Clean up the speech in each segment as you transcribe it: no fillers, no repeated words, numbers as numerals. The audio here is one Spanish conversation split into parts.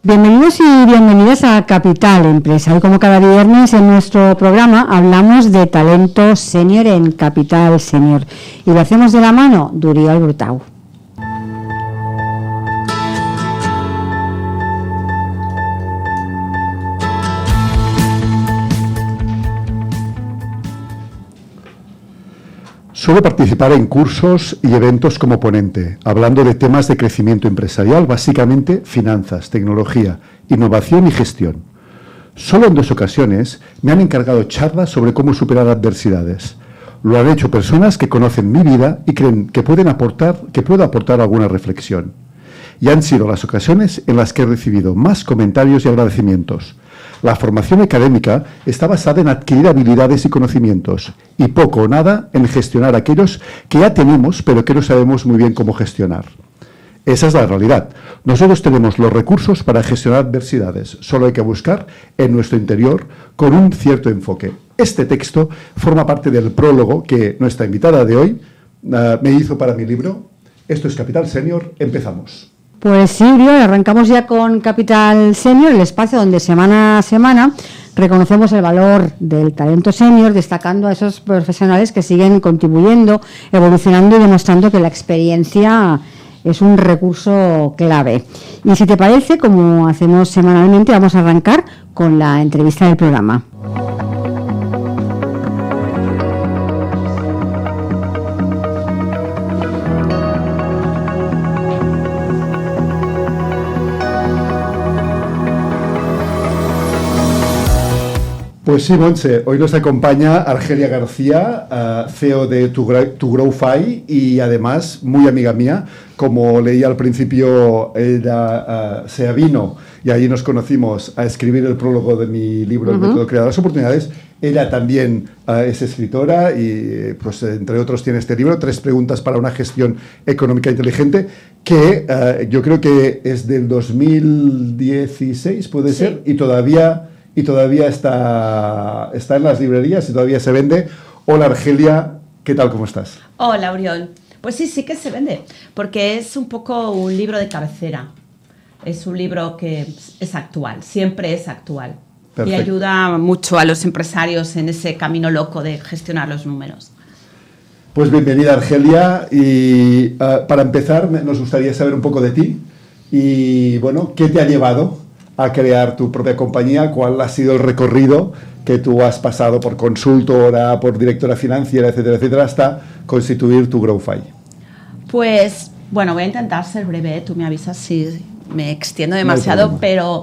Bienvenidos y bienvenidas a Capital Empresa. Y como cada viernes en nuestro programa hablamos de talento senior en Capital Senior. Y lo hacemos de la mano de Oriol Brutau. Suelo participar en cursos y eventos como ponente, hablando de temas de crecimiento empresarial, básicamente finanzas, tecnología, innovación y gestión. Solo en 2 ocasiones me han encargado charlas sobre cómo superar adversidades. Lo han hecho personas que conocen mi vida y creen que puedo aportar alguna reflexión. Y han sido las ocasiones en las que he recibido más comentarios y agradecimientos. La formación académica está basada en adquirir habilidades y conocimientos y poco o nada en gestionar aquellos que ya tenemos pero que no sabemos muy bien cómo gestionar. Esa es la realidad. Nosotros tenemos los recursos para gestionar adversidades, solo hay que buscar en nuestro interior con un cierto enfoque. Este texto forma parte del prólogo que nuestra invitada de hoy me hizo para mi libro. Esto es Capital Senior, empezamos. Pues sí, Oriol, arrancamos ya con Capital Senior, el espacio donde semana a semana reconocemos el valor del talento senior, destacando a esos profesionales que siguen contribuyendo, evolucionando y demostrando que la experiencia es un recurso clave. Y si te parece, como hacemos semanalmente, vamos a arrancar con la entrevista del programa. Pues sí, Montse, hoy nos acompaña Argelia García, CEO de ToGrowFi y además muy amiga mía. Como leía al principio, ella se avino y allí nos conocimos a escribir el prólogo de mi libro, El método creador de las oportunidades. Ella también es escritora y, pues, entre otros, tiene este libro, 3 preguntas para una gestión económica inteligente, que yo creo que es del 2016, puede ser, y todavía está en las librerías y todavía se vende. Hola Argelia, ¿qué tal? ¿Cómo estás? Hola Oriol. Pues sí que se vende, porque es un poco un libro de cabecera. Es un libro que es actual, siempre es actual. Perfecto. Y ayuda mucho a los empresarios en ese camino loco de gestionar los números. Pues bienvenida Argelia, y para empezar nos gustaría saber un poco de ti y, bueno, ¿qué te ha llevado a crear tu propia compañía? ¿Cuál ha sido el recorrido que tú has pasado por consultora, por directora financiera, etcétera, etcétera, hasta constituir ToGrowFi? Pues, bueno, voy a intentar ser breve, tú me avisas si me extiendo demasiado, pero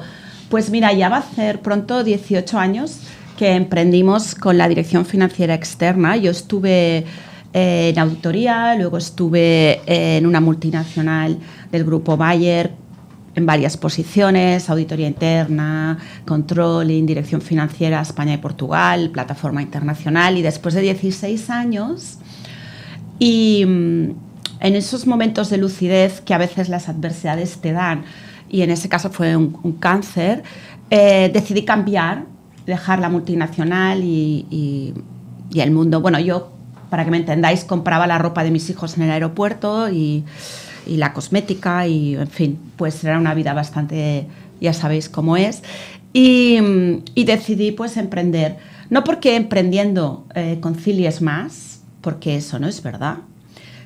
pues mira, ya va a hacer pronto 18 años que emprendimos con la dirección financiera externa. Yo estuve en auditoría, luego estuve en una multinacional del grupo Bayer, en varias posiciones: auditoría interna, controlling, dirección financiera España y Portugal, plataforma internacional. Y después de 16 años, y en esos momentos de lucidez que a veces las adversidades te dan, y en ese caso fue un cáncer, decidí cambiar, dejar la multinacional y el mundo. Bueno, yo, para que me entendáis, compraba la ropa de mis hijos en el aeropuerto y la cosmética y, en fin, pues era una vida bastante, ya sabéis cómo es. Y decidí, pues, emprender. No porque emprendiendo concilies más, porque eso no es verdad,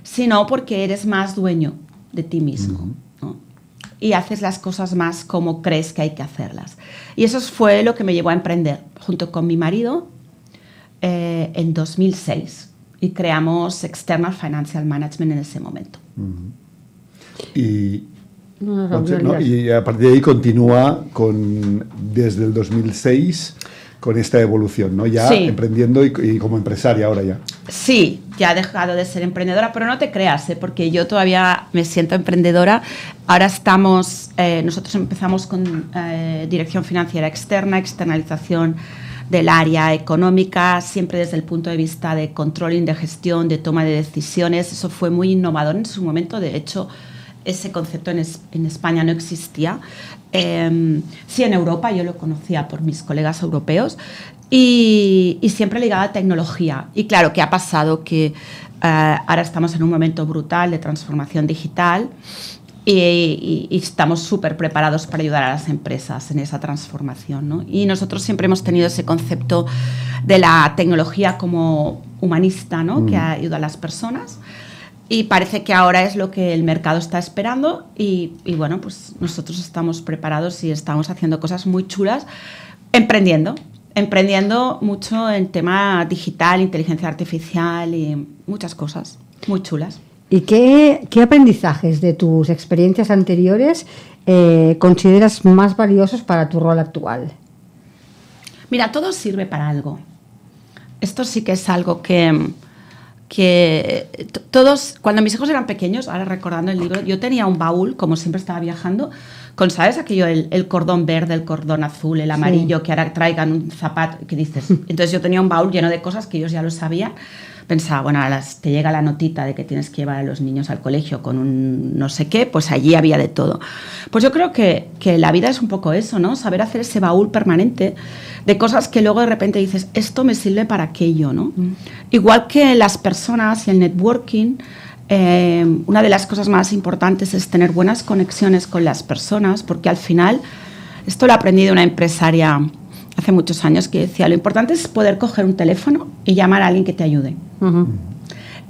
sino porque eres más dueño de ti mismo, ¿no? Y haces las cosas más como crees que hay que hacerlas. Y eso fue lo que me llevó a emprender, junto con mi marido, en 2006. Y creamos External Financial Management en ese momento. Y a partir de ahí continúa desde el 2006 con esta evolución, ¿no? Ya sí, emprendiendo y como empresaria ahora ya. Sí, ya he dejado de ser emprendedora, pero no te creas, porque yo todavía me siento emprendedora. Ahora nosotros empezamos con dirección financiera externa, externalización del área económica, siempre desde el punto de vista de controlling, de gestión, de toma de decisiones. Eso fue muy innovador en su momento. De hecho, ese concepto en España no existía. Sí, en Europa, yo lo conocía por mis colegas europeos, y siempre ligada a tecnología. Y claro, ¿qué ha pasado? Que ahora estamos en un momento brutal de transformación digital, y estamos súper preparados para ayudar a las empresas en esa transformación, ¿no? Y nosotros siempre hemos tenido ese concepto de la tecnología como humanista, ¿no? Que ayuda a las personas. Y parece que ahora es lo que el mercado está esperando y bueno, pues nosotros estamos preparados y estamos haciendo cosas muy chulas, emprendiendo mucho en tema digital, inteligencia artificial y muchas cosas muy chulas. ¿Y qué aprendizajes de tus experiencias anteriores consideras más valiosos para tu rol actual? Mira, todo sirve para algo. Esto sí que es algo que todos, cuando mis hijos eran pequeños, ahora recordando el libro, yo tenía un baúl, como siempre estaba viajando, con, ¿sabes? Aquello, el cordón verde, el cordón azul, el amarillo, que ahora traigan un zapato, ¿qué dices? Entonces yo tenía un baúl lleno de cosas que ellos ya lo sabían. Pensaba, bueno, te llega la notita de que tienes que llevar a los niños al colegio con un no sé qué, pues allí había de todo. Pues yo creo que la vida es un poco eso, ¿no? Saber hacer ese baúl permanente de cosas que luego de repente dices, esto me sirve para aquello, ¿no? Igual que las personas y el networking, una de las cosas más importantes es tener buenas conexiones con las personas, porque al final, esto lo aprendí de una empresaria hace muchos años que decía, lo importante es poder coger un teléfono y llamar a alguien que te ayude.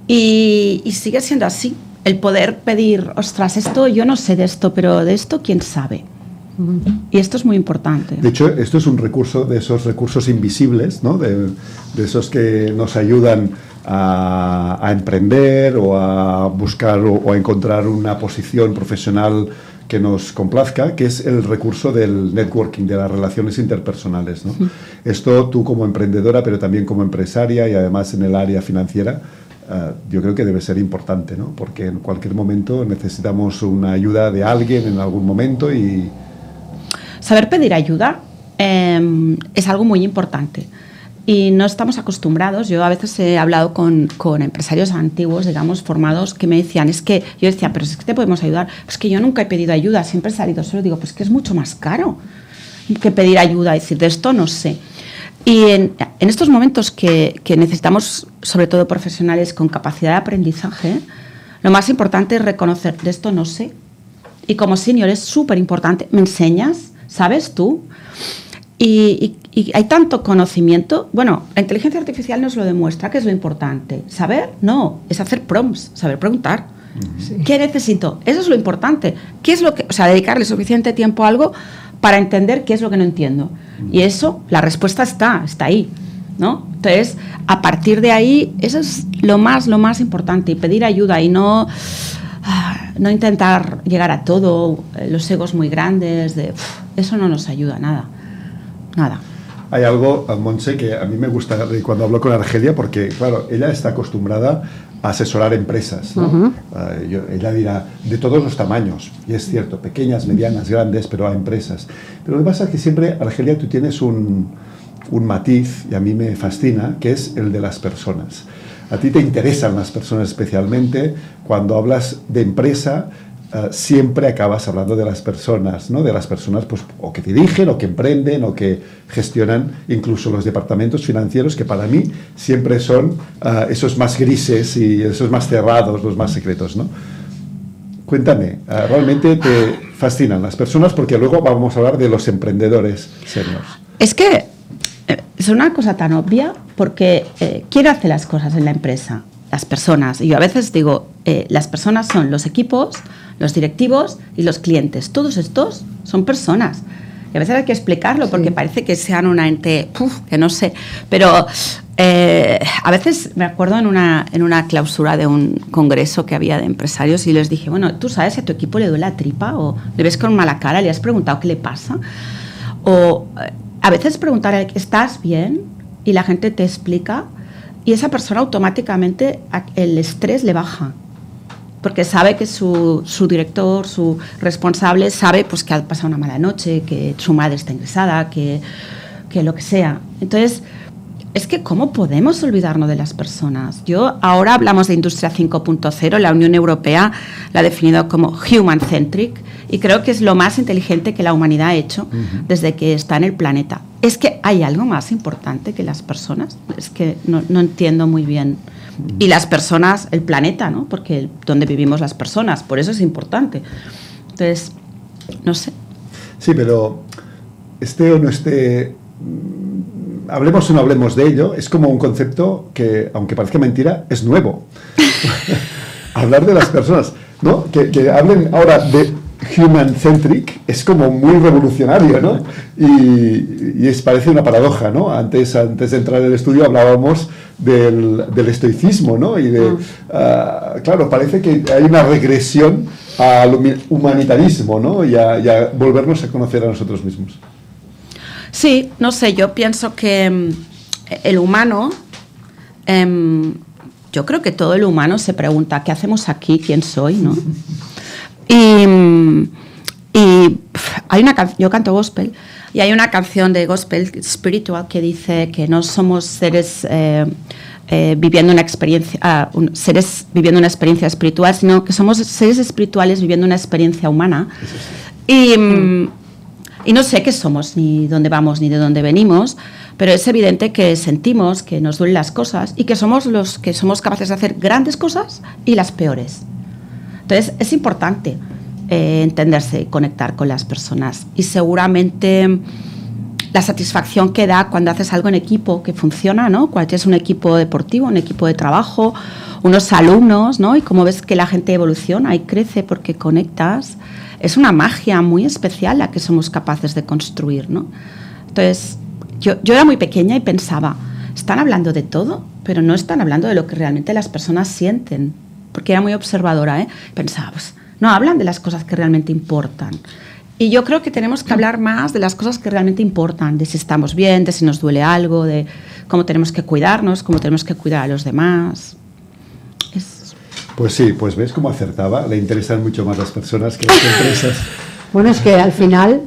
Y sigue siendo así, el poder pedir, ostras, esto yo no sé de esto, pero de esto quién sabe. Y esto es muy importante. De hecho, esto es un recurso de esos recursos invisibles, ¿no? De esos que nos ayudan a emprender o a buscar o a encontrar una posición profesional que nos complazca, que es el recurso del networking, de las relaciones interpersonales, ¿no? Esto tú como emprendedora, pero también como empresaria y además en el área financiera, yo creo que debe ser importante, ¿no? Porque en cualquier momento necesitamos una ayuda de alguien en algún momento y... Saber pedir ayuda es algo muy importante. Y no estamos acostumbrados. Yo a veces he hablado con empresarios antiguos, digamos, formados, que me decían, yo decía, pero es que te podemos ayudar. Pues que yo nunca he pedido ayuda, siempre he salido solo. Digo, pues que es mucho más caro que pedir ayuda, decir, de esto no sé. Y en estos momentos que necesitamos, sobre todo profesionales con capacidad de aprendizaje, lo más importante es reconocer, de esto no sé. Y como senior es súper importante, me enseñas, ¿sabes tú? Y hay tanto conocimiento. Bueno, la inteligencia artificial nos lo demuestra, que es lo importante. Saber, no, es hacer prompts, saber preguntar. Sí. ¿Qué necesito? Eso es lo importante. ¿Qué es lo que, o sea, dedicarle suficiente tiempo a algo para entender qué es lo que no entiendo? Y eso, la respuesta está ahí, ¿no? Entonces, a partir de ahí, eso es lo más importante. Y pedir ayuda y no intentar llegar a todo, los egos muy grandes, eso no nos ayuda a nada. Nada. Hay algo, Montse, que a mí me gusta cuando hablo con Argelia, porque, claro, ella está acostumbrada a asesorar empresas, ¿no? Ella dirá, de todos los tamaños, y es cierto, pequeñas, medianas, grandes, pero a empresas. Pero lo que pasa es que siempre, Argelia, tú tienes un matiz, y a mí me fascina, que es el de las personas. A ti te interesan las personas especialmente. Cuando hablas de empresa, siempre acabas hablando de las personas, ¿no? De las personas pues, o que dirigen, o que emprenden, o que gestionan incluso los departamentos financieros, que para mí siempre son esos más grises y esos más cerrados, los más secretos, ¿no? Cuéntame, ¿realmente te fascinan las personas? Porque luego vamos a hablar de los emprendedores seniors. Es que es una cosa tan obvia, porque ¿quién hace las cosas en la empresa? Las personas. Y yo a veces digo, las personas son los equipos, los directivos y los clientes. Todos estos son personas. Y a veces hay que explicarlo, porque parece que sean una ente, que no sé. Pero a veces me acuerdo en una clausura de un congreso que había de empresarios y les dije, bueno, ¿tú sabes si a tu equipo le duele la tripa o le ves con mala cara, le has preguntado qué le pasa? O a veces preguntar, ¿estás bien? Y la gente te explica y esa persona automáticamente el estrés le baja. Porque sabe que su director, su responsable, sabe pues, que ha pasado una mala noche, que su madre está ingresada, que lo que sea. Entonces, es que ¿cómo podemos olvidarnos de las personas? Ahora hablamos de Industria 5.0, la Unión Europea la ha definido como human-centric, y creo que es lo más inteligente que la humanidad ha hecho desde que está en el planeta. ¿Es que hay algo más importante que las personas? Es que no entiendo muy bien Y las personas, el planeta, ¿no? Porque donde vivimos las personas, por eso es importante. Entonces, no sé. Sí, pero esté o no esté, hablemos o no hablemos de ello, es como un concepto que, aunque parezca mentira, es nuevo. Hablar de las personas, ¿no? Que hablen ahora de human-centric es como muy revolucionario, ¿no? Y parece una paradoja, ¿no? Antes de entrar en el estudio hablábamos del estoicismo, ¿no? Y claro, parece que hay una regresión al humanitarismo, ¿no? Y a volvernos a conocer a nosotros mismos. Sí, no sé, yo pienso que el humano, yo creo que todo el humano se pregunta, ¿qué hacemos aquí? ¿Quién soy? ¿No? Y hay yo canto gospel, y hay una canción de gospel spiritual que dice que no somos seres viviendo una experiencia, seres viviendo una experiencia espiritual, sino que somos seres espirituales viviendo una experiencia humana. Y no sé qué somos, ni dónde vamos, ni de dónde venimos, pero es evidente que sentimos que nos duelen las cosas y que somos los que somos capaces de hacer grandes cosas y las peores. Entonces, es importante entenderse y conectar con las personas. Y seguramente la satisfacción que da cuando haces algo en equipo que funciona, ¿no? Cuando tienes un equipo deportivo, un equipo de trabajo, unos alumnos, ¿no? Y como ves que la gente evoluciona y crece porque conectas, es una magia muy especial la que somos capaces de construir, ¿no? Entonces, yo era muy pequeña y pensaba, están hablando de todo, pero no están hablando de lo que realmente las personas sienten. Porque era muy observadora, ¿eh? Pensaba, pues, no hablan de las cosas que realmente importan. Y yo creo que tenemos que hablar más de las cosas que realmente importan, de si estamos bien, de si nos duele algo, de cómo tenemos que cuidarnos, cómo tenemos que cuidar a los demás. Pues sí, pues ves cómo acertaba, le interesan mucho más las personas que las empresas. Bueno, es que al final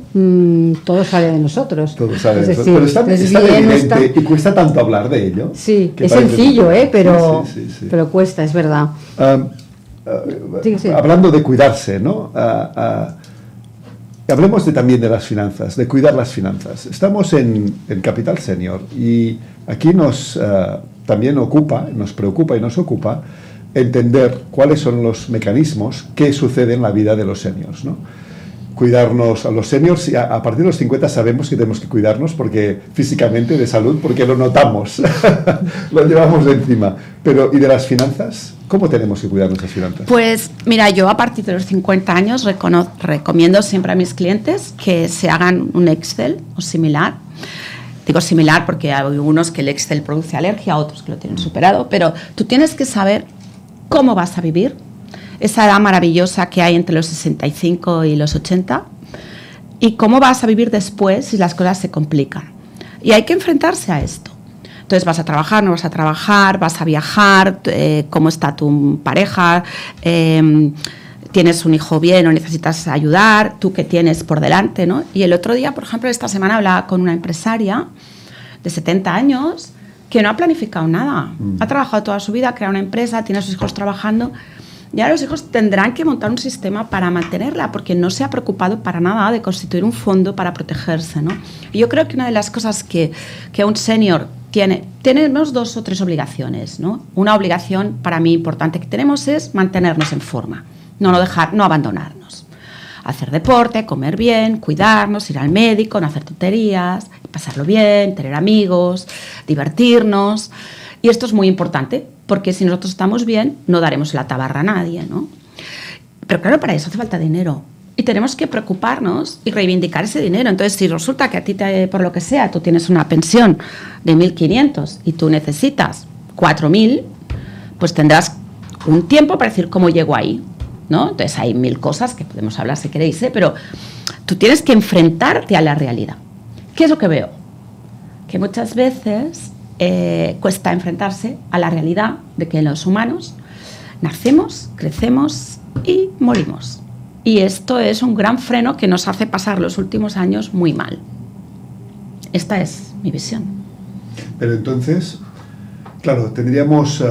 todo sale de nosotros. Todo sale de nosotros. Pero está evidente y cuesta tanto hablar de ello. Sí, es sencillo, pero, sí. Pero cuesta, es verdad. Sí. Hablando de cuidarse, ¿no? Hablemos también de las finanzas, de cuidar las finanzas. Estamos en Capital Senior y aquí también nos preocupa y nos ocupa entender cuáles son los mecanismos que suceden en la vida de los seniors, ¿no? Cuidarnos a los seniors, y a partir de los 50 sabemos que tenemos que cuidarnos porque físicamente, de salud, porque lo notamos, lo llevamos de encima. Pero, ¿y de las finanzas? ¿Cómo tenemos que cuidar nuestras finanzas? Pues mira, yo a partir de los 50 años recomiendo siempre a mis clientes que se hagan un Excel o similar. Digo similar porque hay algunos que el Excel produce alergia, otros que lo tienen superado, pero tú tienes que saber cómo vas a vivir, esa edad maravillosa que hay entre los 65 y los 80, y cómo vas a vivir después si las cosas se complican. Y hay que enfrentarse a esto. Entonces, ¿vas a trabajar, no vas a trabajar? ¿Vas a viajar? ¿Cómo está tu pareja? ¿Tienes un hijo bien o necesitas ayudar? ¿Tú qué tienes por delante, no? Y el otro día, por ejemplo, esta semana hablaba con una empresaria de 70 años que no ha planificado nada. Ha trabajado toda su vida, ha creado una empresa, tiene a sus hijos trabajando, y ahora los hijos tendrán que montar un sistema para mantenerla, porque no se ha preocupado para nada de constituir un fondo para protegerse, ¿no? Y yo creo que una de las cosas que un senior tenemos 2 o 3 obligaciones, ¿no? Una obligación para mí importante que tenemos es mantenernos en forma, no abandonarnos. Hacer deporte, comer bien, cuidarnos, ir al médico, no hacer tonterías, pasarlo bien, tener amigos, divertirnos. Y esto es muy importante, porque si nosotros estamos bien, no daremos la tabarra a nadie, ¿no? Pero claro, para eso hace falta dinero. Y tenemos que preocuparnos y reivindicar ese dinero. Entonces, si resulta que a ti, por lo que sea, tú tienes una pensión de 1.500 y tú necesitas 4.000, pues tendrás un tiempo para decir cómo llego ahí, ¿no? Entonces, hay 1.000 cosas que podemos hablar si queréis, pero tú tienes que enfrentarte a la realidad. ¿Qué es lo que veo? Que muchas veces cuesta enfrentarse a la realidad de que los humanos nacemos, crecemos y morimos. Y esto es un gran freno que nos hace pasar los últimos años muy mal. Esta es mi visión. Pero entonces, claro, tendríamos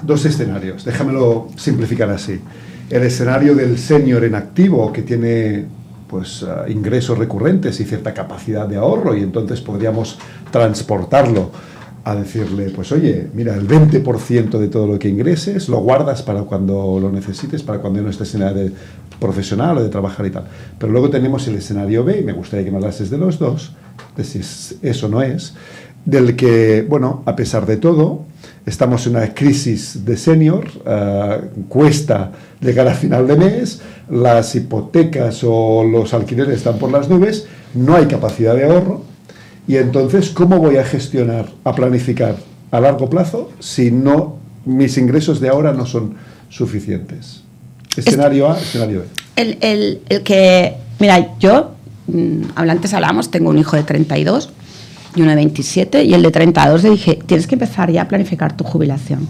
2 escenarios. Déjamelo simplificar así. El escenario del senior en activo, que tiene pues ingresos recurrentes y cierta capacidad de ahorro, y entonces podríamos transportarlo a decirle, pues oye, mira, el 20% de todo lo que ingreses lo guardas para cuando lo necesites, para cuando no estés en la de profesional o de trabajar y tal. Pero luego tenemos el escenario B, y me gustaría que me hablases de los dos, de si eso no es, del que, bueno, a pesar de todo, estamos en una crisis de senior, cuesta llegar a final de mes, las hipotecas o los alquileres están por las nubes, no hay capacidad de ahorro, y entonces, ¿cómo voy a gestionar, a planificar a largo plazo si no, mis ingresos de ahora no son suficientes? Escenario A, escenario B. El que, mira, yo, antes hablamos, tengo un hijo de 32 y uno de 27, y el de 32 le dije, tienes que empezar ya a planificar tu jubilación,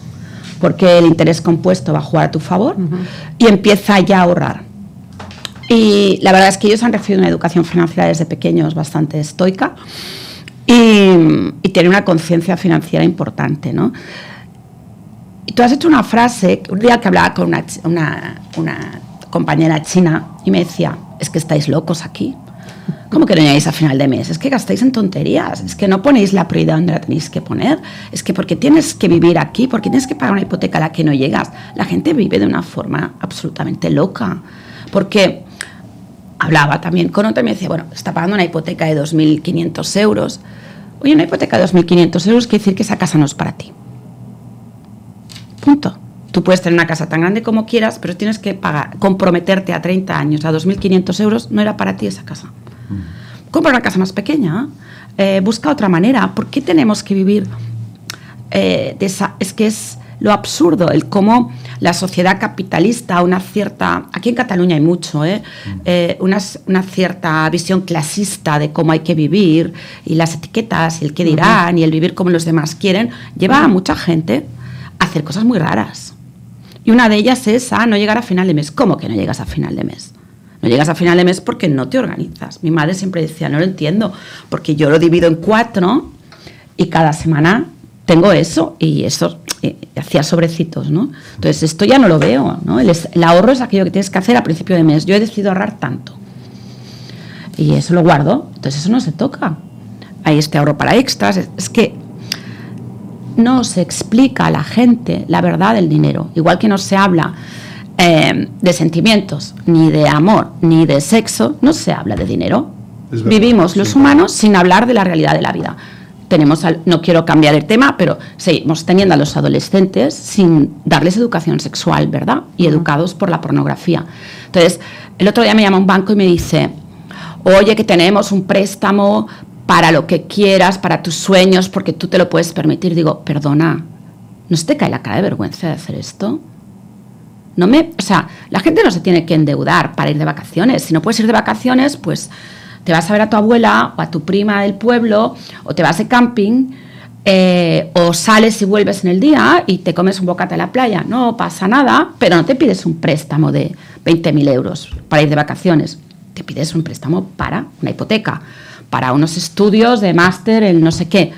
porque el interés compuesto va a jugar a tu favor, y empieza ya a ahorrar. Y la verdad es que ellos han recibido una educación financiera desde pequeños bastante estoica, y tienen una conciencia financiera importante, ¿no? Y tú has hecho una frase, un día que hablaba con una compañera china, y me decía, es que estáis locos aquí. ¿Cómo que no llegáis a final de mes? Es que gastáis en tonterías, es que no ponéis la prioridad donde la tenéis que poner, es que porque tienes que vivir aquí, porque tienes que pagar una hipoteca a la que no llegas. La gente vive de una forma absolutamente loca, porque hablaba también con otra y me decía, bueno, está pagando una hipoteca de 2.500 euros. Oye, una hipoteca de 2.500 euros quiere decir que esa casa no es para ti. Punto. Tú puedes tener una casa tan grande como quieras, pero tienes que pagar, comprometerte a 30 años a 2.500 euros, no era para ti esa casa. Compra una casa más pequeña, busca otra manera. ¿Por qué tenemos que vivir es que es lo absurdo, el cómo la sociedad capitalista, una cierta, aquí en Cataluña hay mucho, una cierta visión clasista de cómo hay que vivir, y las etiquetas, y el qué dirán, y el vivir como los demás quieren, lleva a mucha gente a hacer cosas muy raras. Y una de ellas es a no llegar a final de mes. ¿Cómo que no llegas a final de mes? No llegas a final de mes porque no te organizas. Mi madre siempre decía, no lo entiendo, porque yo lo divido en 4 y cada semana tengo eso, y eso hacía sobrecitos, ¿no? Entonces esto ya no lo veo, ¿no? El ahorro es aquello que tienes que hacer a principio de mes. Yo he decidido ahorrar tanto y eso lo guardo, entonces eso no se toca. Hay este ahorro para extras. Es que no se explica a la gente la verdad del dinero, igual que no se habla de sentimientos, ni de amor, ni de sexo, no se habla de dinero. Vivimos los humanos sin hablar de la realidad de la vida. No quiero cambiar el tema, pero seguimos teniendo a los adolescentes sin darles educación sexual, ¿verdad? Y educados por la pornografía. Entonces, el otro día me llama un banco y me dice, oye, que tenemos un préstamo para lo que quieras, para tus sueños, porque tú te lo puedes permitir. Digo, perdona, ¿no se te cae la cara de vergüenza de hacer esto? O sea, la gente no se tiene que endeudar para ir de vacaciones. Si no puedes ir de vacaciones, pues te vas a ver a tu abuela o a tu prima del pueblo, o te vas de camping, o sales y vuelves en el día y te comes un bocata en la playa. No pasa nada, pero no te pides un préstamo de 20.000 euros para ir de vacaciones. Te pides un préstamo para una hipoteca, para unos estudios de máster, el no sé qué,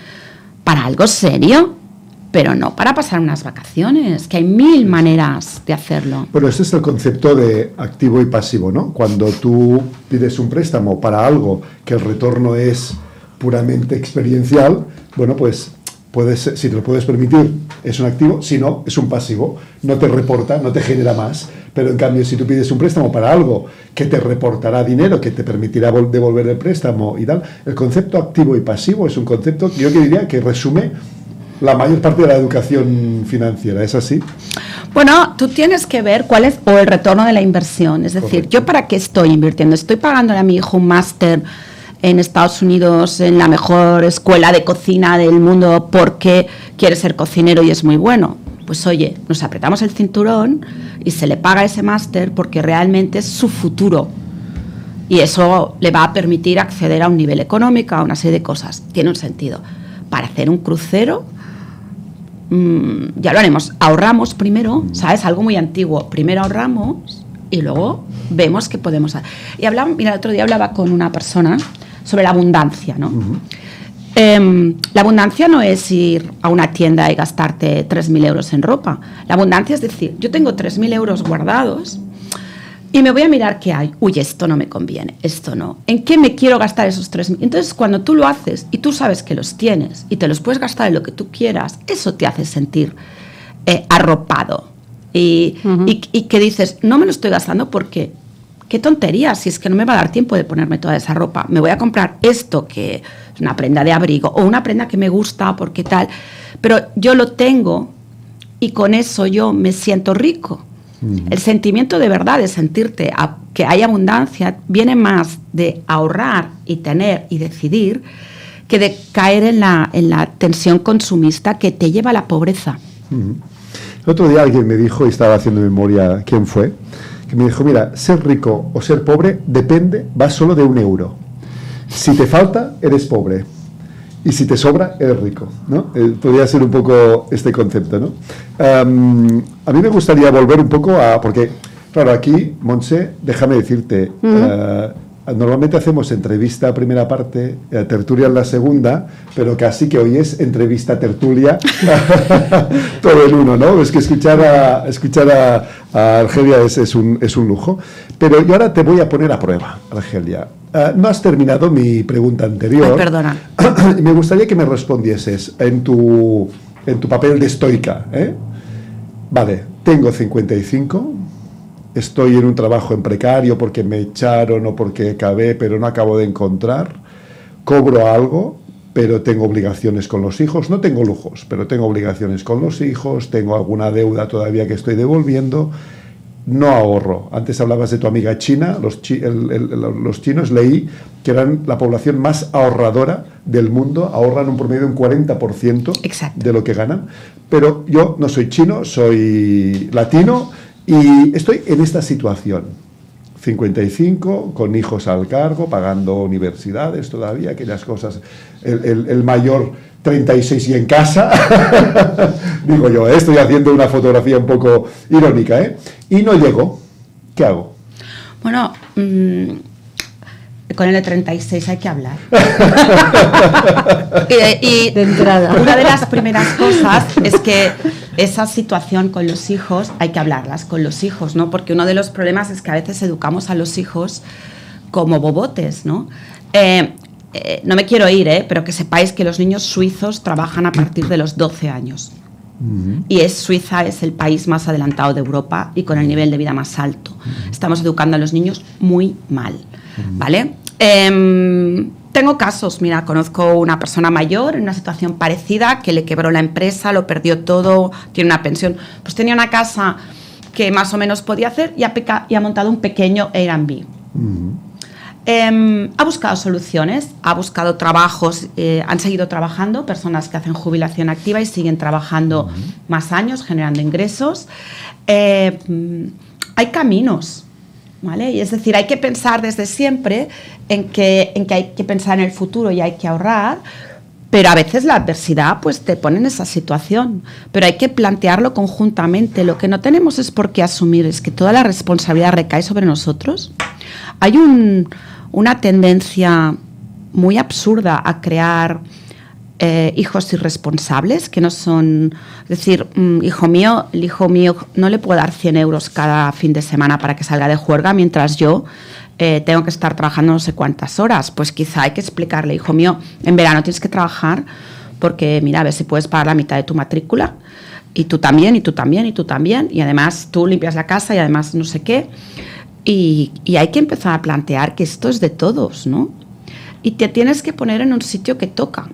para algo serio, pero no para pasar unas vacaciones, que hay 1000 maneras de hacerlo. Bueno, este es el concepto de activo y pasivo, ¿no? Cuando tú pides un préstamo para algo que el retorno es puramente experiencial, bueno, pues si te lo puedes permitir, es un activo, si no, es un pasivo. No te reporta, no te genera más. Pero en cambio, si tú pides un préstamo para algo que te reportará dinero, que te permitirá devolver el préstamo y tal, el concepto activo y pasivo es un concepto que yo diría que resume la mayor parte de la educación financiera. ¿Es así? Bueno, tú tienes que ver cuál es el retorno de la inversión. Es decir, correcto, ¿yo para qué estoy invirtiendo? ¿Estoy pagándole a mi hijo un máster en Estados Unidos en la mejor escuela de cocina del mundo porque quiere ser cocinero y es muy bueno? Pues oye, nos apretamos el cinturón y se le paga ese máster porque realmente es su futuro. Y eso le va a permitir acceder a un nivel económico, a una serie de cosas. Tiene un sentido. Para hacer un crucero, ya lo haremos. Ahorramos primero, ¿sabes? Algo muy antiguo. Primero ahorramos y luego vemos qué podemos hacer. Y el otro día hablaba con una persona sobre la abundancia, ¿no? La abundancia no es ir a una tienda y gastarte 3.000 euros en ropa. La abundancia es decir, yo tengo 3.000 euros guardados y me voy a mirar qué hay. Uy, esto no me conviene, esto no. ¿En qué me quiero gastar esos 3.000? Entonces, cuando tú lo haces y tú sabes que los tienes y te los puedes gastar en lo que tú quieras, eso te hace sentir arropado. Y que dices, no me lo estoy gastando porque, qué tontería, si es que no me va a dar tiempo de ponerme toda esa ropa. Me voy a comprar esto, que es una prenda de abrigo, o una prenda que me gusta porque tal. Pero yo lo tengo y con eso yo me siento rico. El sentimiento de verdad de sentirte que hay abundancia viene más de ahorrar y tener y decidir que de caer en la tensión consumista que te lleva a la pobreza. El otro día alguien me dijo, y estaba haciendo memoria quién fue, que me dijo, mira, ser rico o ser pobre depende, va solo de 1 euro. Si te falta, eres pobre. Y si te sobra, eres rico, ¿no? Podría ser un poco este concepto, ¿no? A mí me gustaría volver un poco porque, claro, aquí, Montse, déjame decirte, normalmente hacemos entrevista primera parte, tertulia en la segunda, pero casi que hoy es entrevista tertulia todo en uno, ¿no? Es que escuchar a Argelia es un lujo. Pero yo ahora te voy a poner a prueba, Argelia. No has terminado mi pregunta anterior. Ay, perdona. Me gustaría que me respondieses en tu papel de estoica, ¿eh? Vale, tengo 55, estoy en un trabajo en precario porque me echaron o porque acabé, pero no acabo de encontrar, cobro algo, pero tengo obligaciones con los hijos, no tengo lujos, pero tengo obligaciones con los hijos, tengo alguna deuda todavía que estoy devolviendo, no ahorro. Antes hablabas de tu amiga china, los chinos, leí que eran la población más ahorradora del mundo, ahorran un promedio de un 40% Exacto. de lo que ganan, pero yo no soy chino, soy latino y estoy en esta situación, 55, con hijos al cargo, pagando universidades todavía, aquellas cosas, el mayor 36 y en casa, digo yo, estoy haciendo una fotografía un poco irónica, ¿eh? Y no llego, ¿qué hago? Bueno, con el de 36 hay que hablar. y de entrada. Una de las primeras cosas es que esa situación con los hijos hay que hablarlas con los hijos, ¿no? Porque uno de los problemas es que a veces educamos a los hijos como bobotes, ¿no? No me quiero ir, pero que sepáis que los niños suizos trabajan a partir de los 12 años. Y Suiza es el país más adelantado de Europa y con el nivel de vida más alto. Estamos educando a los niños muy mal, ¿vale? Tengo casos, mira, conozco una persona mayor en una situación parecida que le quebró la empresa, lo perdió todo, tiene una pensión. Pues tenía una casa que más o menos podía hacer y ha montado un pequeño Airbnb. Ha buscado soluciones, ha buscado trabajos, han seguido trabajando, personas que hacen jubilación activa y siguen trabajando más años, generando ingresos. Hay caminos, ¿vale? Y es decir, hay que pensar desde siempre en que hay que pensar en el futuro y hay que ahorrar, pero a veces la adversidad pues te pone en esa situación, pero hay que plantearlo conjuntamente. Lo que no tenemos es por qué asumir, es que toda la responsabilidad recae sobre nosotros. Hay una tendencia muy absurda a crear hijos irresponsables que no son, es decir, el hijo mío no le puedo dar 100 euros cada fin de semana para que salga de juerga mientras yo tengo que estar trabajando no sé cuántas horas. Pues quizá hay que explicarle, hijo mío, en verano tienes que trabajar porque mira, a ver si puedes pagar la mitad de tu matrícula y tú también, y tú también, y tú también, y además tú limpias la casa y además no sé qué. Y hay que empezar a plantear que esto es de todos, ¿no? Y te tienes que poner en un sitio que toca.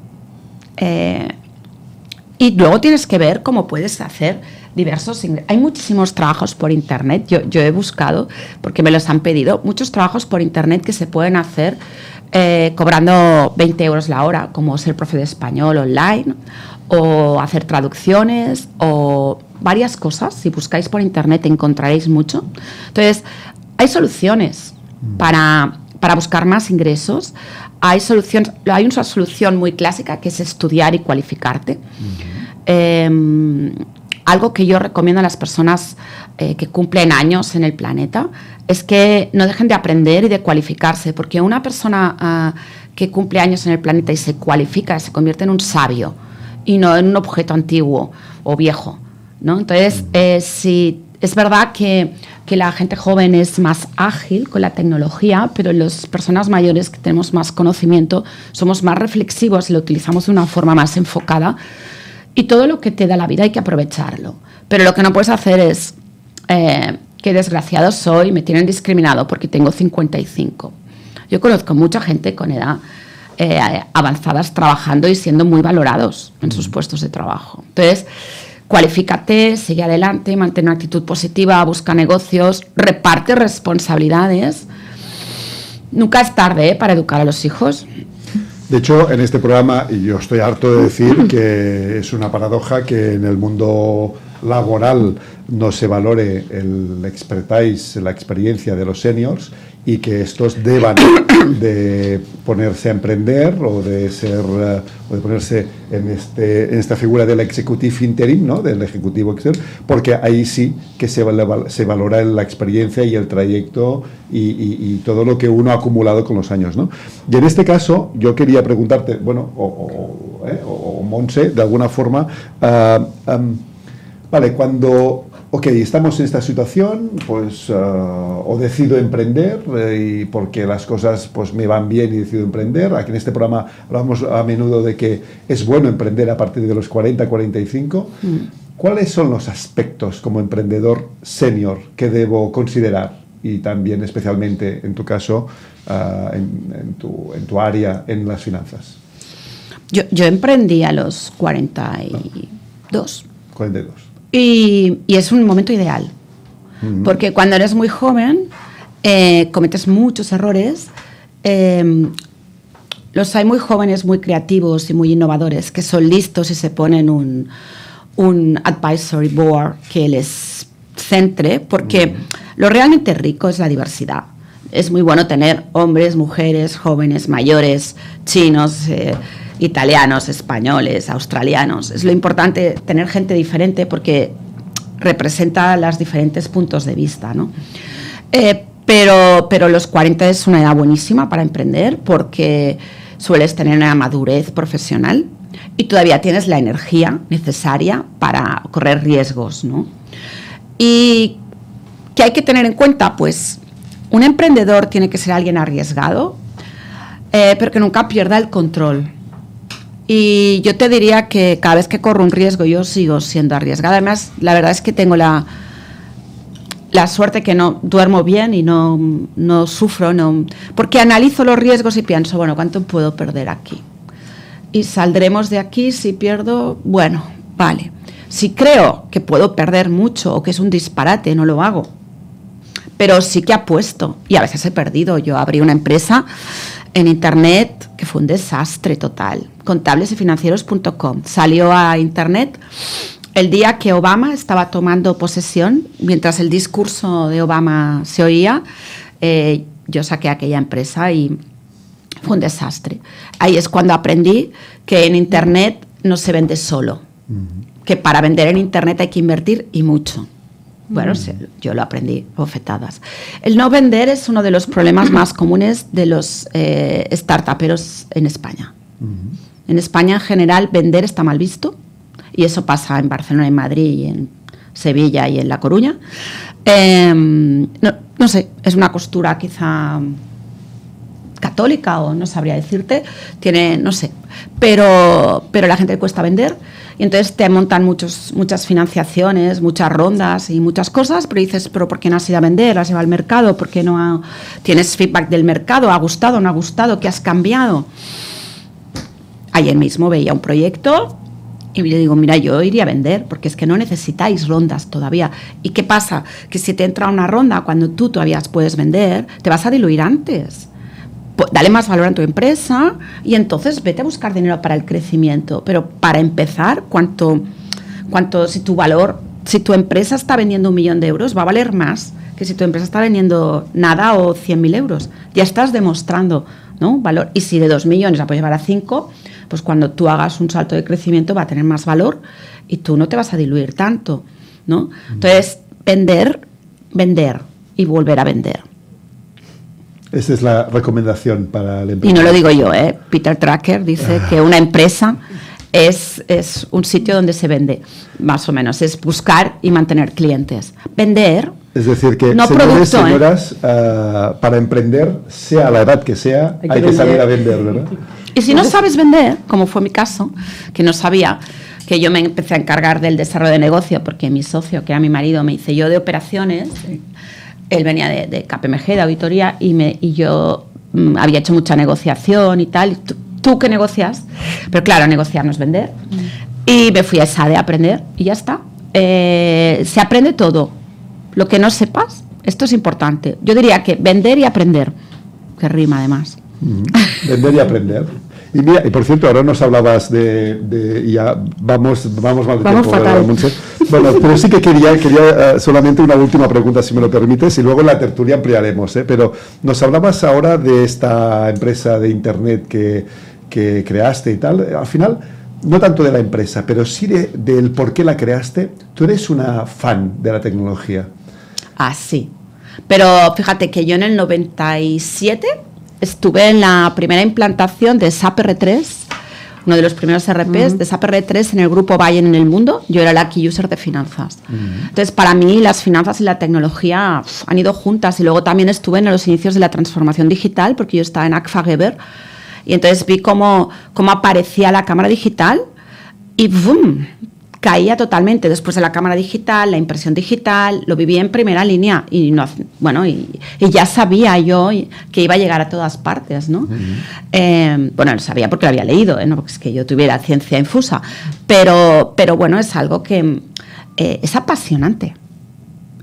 Y luego tienes que ver cómo puedes hacer diversos ingresos. Hay muchísimos trabajos por internet, yo he buscado, porque me los han pedido, muchos trabajos por internet que se pueden hacer cobrando 20 euros la hora, como ser profe de español online, o hacer traducciones, o varias cosas. Si buscáis por internet encontraréis mucho. Entonces, hay soluciones para buscar más ingresos. Hay una solución muy clásica que es estudiar y cualificarte. Algo que yo recomiendo a las personas que cumplen años en el planeta es que no dejen de aprender y de cualificarse, porque una persona que cumple años en el planeta y se cualifica se convierte en un sabio y no en un objeto antiguo o viejo, ¿no? Entonces, si es verdad que que la gente joven es más ágil con la tecnología, pero las personas mayores que tenemos más conocimiento somos más reflexivos y lo utilizamos de una forma más enfocada. Y todo lo que te da la vida hay que aprovecharlo. Pero lo que no puedes hacer es, qué desgraciado soy, me tienen discriminado porque tengo 55. Yo conozco mucha gente con edad avanzadas trabajando y siendo muy valorados en sus puestos de trabajo. Entonces, cualifícate, sigue adelante, mantén una actitud positiva, busca negocios, reparte responsabilidades. Nunca es tarde para educar a los hijos. De hecho, en este programa, y yo estoy harto de decir que es una paradoja que en el mundo laboral no se valore el expertise, la experiencia de los seniors, y que estos deban de ponerse a emprender o de ponerse en esta figura del executive interim, ¿no? Del ejecutivo externo, porque ahí sí que se valora la experiencia y el trayecto y todo lo que uno ha acumulado con los años, ¿no? Y en este caso yo quería preguntarte, bueno, o Montse, de alguna forma, vale, cuando estamos en esta situación, pues o decido emprender y porque las cosas pues me van bien y decido emprender. Aquí en este programa hablamos a menudo de que es bueno emprender a partir de los 40, 45. ¿Cuáles son los aspectos como emprendedor senior que debo considerar? Y también especialmente en tu caso, en tu área, en las finanzas. Yo emprendí a los 42. 42. Y es un momento ideal, porque cuando eres muy joven cometes muchos errores. Los hay muy jóvenes, muy creativos y muy innovadores, que son listos y se ponen un advisory board que les centre, porque lo realmente rico es la diversidad. Es muy bueno tener hombres, mujeres, jóvenes, mayores, chinos, italianos, españoles, australianos. Es lo importante tener gente diferente porque representa los diferentes puntos de vista, ¿no? Pero los 40 es una edad buenísima para emprender porque sueles tener una madurez profesional y todavía tienes la energía necesaria para correr riesgos, ¿no? ¿Y qué hay que tener en cuenta? Pues un emprendedor tiene que ser alguien arriesgado, pero que nunca pierda el control. Y yo te diría que cada vez que corro un riesgo yo sigo siendo arriesgada. Además, la verdad es que tengo la suerte que no duermo bien y no sufro, porque analizo los riesgos y pienso, bueno, ¿cuánto puedo perder aquí? Y saldremos de aquí, si pierdo, bueno, vale. Si creo que puedo perder mucho o que es un disparate, no lo hago. Pero sí que apuesto y a veces he perdido. Yo abrí una empresa en internet que fue un desastre total, contablesyfinancieros.com. Salió a internet el día que Obama estaba tomando posesión, mientras el discurso de Obama se oía. Yo saqué aquella empresa y fue un desastre. Ahí es cuando aprendí que en internet no se vende solo, que para vender en internet hay que invertir y mucho. Bueno, yo lo aprendí, bofetadas. El no vender es uno de los problemas más comunes de los startuperos en España. En España, en general, vender está mal visto, y eso pasa en Barcelona, en Madrid, y en Sevilla y en La Coruña. No sé, es una costura quizá católica o no sabría decirte, no sé, pero a la gente le cuesta vender. Y entonces te montan muchas financiaciones, muchas rondas y muchas cosas, pero dices, ¿pero por qué no has ido a vender? ¿Has ido al mercado? ¿Por qué no tienes feedback del mercado? ¿Ha gustado? ¿No ha gustado? ¿Qué has cambiado? Ayer mismo veía un proyecto y le digo, mira, yo iría a vender porque es que no necesitáis rondas todavía. ¿Y qué pasa? Que si te entra una ronda cuando tú todavía puedes vender, te vas a diluir antes. Dale más valor a tu empresa y entonces vete a buscar dinero para el crecimiento. Pero para empezar, si tu empresa está vendiendo 1 millón de euros, va a valer más que si tu empresa está vendiendo nada o 100.000 euros. Ya estás demostrando, ¿no? Valor. Y si de 2 millones la puedes llevar a 5, pues cuando tú hagas un salto de crecimiento va a tener más valor y tú no te vas a diluir tanto, ¿no? Entonces, vender y volver a vender. Esa es la recomendación para el emprendedor. Y no lo digo yo, Peter Drucker dice que una empresa es un sitio donde se vende, más o menos, es buscar y mantener clientes. Vender, es decir, que no señores, producto, señoras, para emprender, sea la edad que sea, hay que salir a vender, ¿verdad? Y si no sabes vender, como fue mi caso, que no sabía, que yo me empecé a encargar del desarrollo de negocio, porque mi socio, que era mi marido, me hice yo de operaciones, él venía de KPMG, de auditoría, y yo había hecho mucha negociación y tal. ¿Tú qué negocias? Pero claro, negociar no es vender. Y me fui a esa de aprender y ya está. Se aprende todo. Lo que no sepas, esto es importante. Yo diría que vender y aprender, que rima además. Vender y aprender. Y mira, y por cierto, ahora nos hablabas de ya vamos mal de tiempo, fatal. Montse. Bueno, pero sí que quería solamente una última pregunta, si me lo permites, y luego en la tertulia ampliaremos, pero nos hablabas ahora de esta empresa de internet que creaste y tal. Al final, no tanto de la empresa, pero sí del por qué la creaste. Tú eres una fan de la tecnología. Ah, sí. Pero fíjate que yo en el 97 estuve en la primera implantación de SAP R3, uno de los primeros RPs de SAP R3 en el grupo Bayen en el mundo. Yo era la key user de finanzas. Entonces, para mí, las finanzas y la tecnología han ido juntas. Y luego también estuve en los inicios de la transformación digital, porque yo estaba en Agfa Geber. Y entonces vi cómo aparecía la cámara digital y ¡bum!, caía totalmente. Después de la cámara digital, la impresión digital, lo viví en primera línea y ya sabía yo que iba a llegar a todas partes, ¿no? Lo sabía porque lo había leído, no porque es que yo tuviera ciencia infusa, pero bueno, es algo que es apasionante.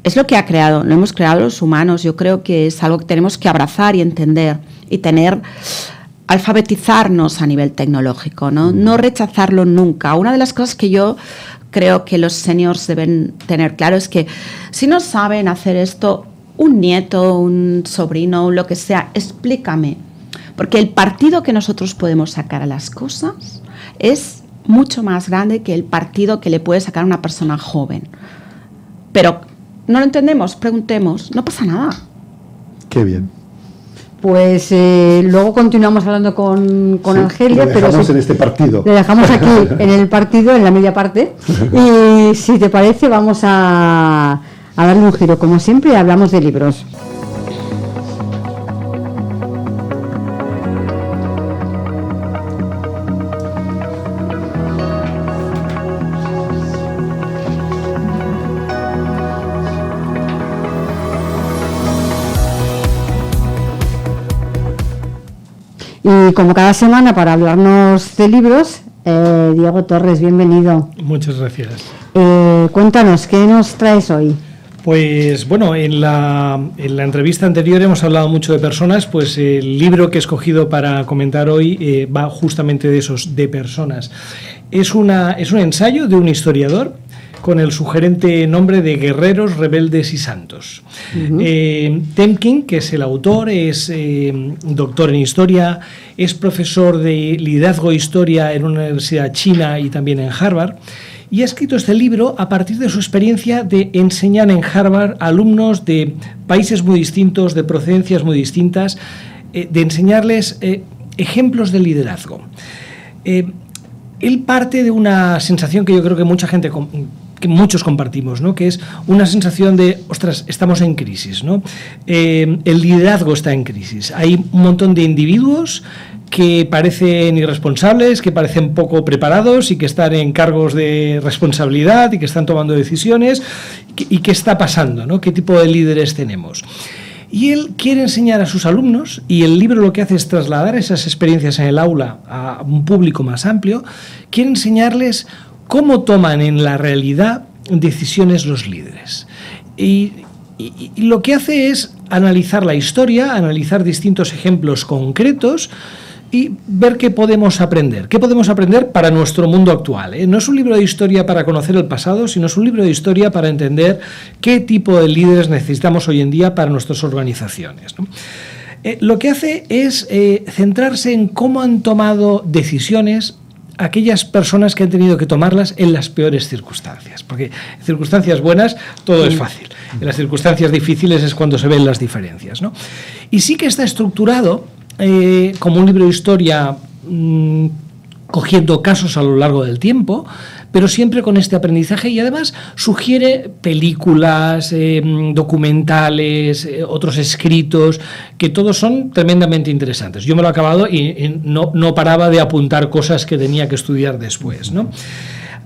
Es lo que lo hemos creado los humanos. Yo creo que es algo que tenemos que abrazar y entender y alfabetizarnos a nivel tecnológico, no rechazarlo nunca. Una de las cosas que yo creo que los seniors deben tener claro es que si no saben hacer esto, un nieto, un sobrino, lo que sea, explícame. Porque el partido que nosotros podemos sacar a las cosas es mucho más grande que el partido que le puede sacar a una persona joven. Pero no lo entendemos, preguntemos, no pasa nada. Qué bien. Pues luego continuamos hablando con Argelia. Lo dejamos en este partido. Le dejamos aquí en el partido, en la media parte. Y si te parece, vamos a darle un giro. Como siempre, hablamos de libros. Y como cada semana, para hablarnos de libros, Diego Torres, bienvenido. Muchas gracias. Cuéntanos, ¿qué nos traes hoy? Pues bueno, en la entrevista anterior hemos hablado mucho de personas, pues el libro que he escogido para comentar hoy va justamente de esos, de personas. Es un ensayo de un historiador con el sugerente nombre de Guerreros, Rebeldes y Santos. Temkin, que es el autor, es doctor en historia, es profesor de liderazgo e historia en una universidad china y también en Harvard, y ha escrito este libro a partir de su experiencia de enseñar en Harvard a alumnos de países muy distintos, de procedencias muy distintas, de enseñarles ejemplos de liderazgo. Él parte de una sensación que yo creo que muchos compartimos, ¿no? Que es una sensación de, ostras, estamos en crisis, ¿no? El liderazgo está en crisis. Hay un montón de individuos que parecen irresponsables, que parecen poco preparados y que están en cargos de responsabilidad y que están tomando decisiones. ¿Y qué está pasando, ¿no? ¿Qué tipo de líderes tenemos? Y él quiere enseñar a sus alumnos, y el libro lo que hace es trasladar esas experiencias en el aula a un público más amplio. Quiere enseñarles cómo toman en la realidad decisiones los líderes. Y lo que hace es analizar la historia, analizar distintos ejemplos concretos y ver qué podemos aprender. ¿Qué podemos aprender para nuestro mundo actual? No es un libro de historia para conocer el pasado, sino es un libro de historia para entender qué tipo de líderes necesitamos hoy en día para nuestras organizaciones, ¿no? Lo que hace es centrarse en cómo han tomado decisiones aquellas personas que han tenido que tomarlas en las peores circunstancias, porque en circunstancias buenas todo es fácil, en las circunstancias difíciles es cuando se ven las diferencias, ¿no? Y sí que está estructurado como un libro de historia cogiendo casos a lo largo del tiempo, pero siempre con este aprendizaje, y además sugiere películas, documentales, otros escritos, que todos son tremendamente interesantes. Yo me lo he acabado y no paraba de apuntar cosas que tenía que estudiar después, ¿no?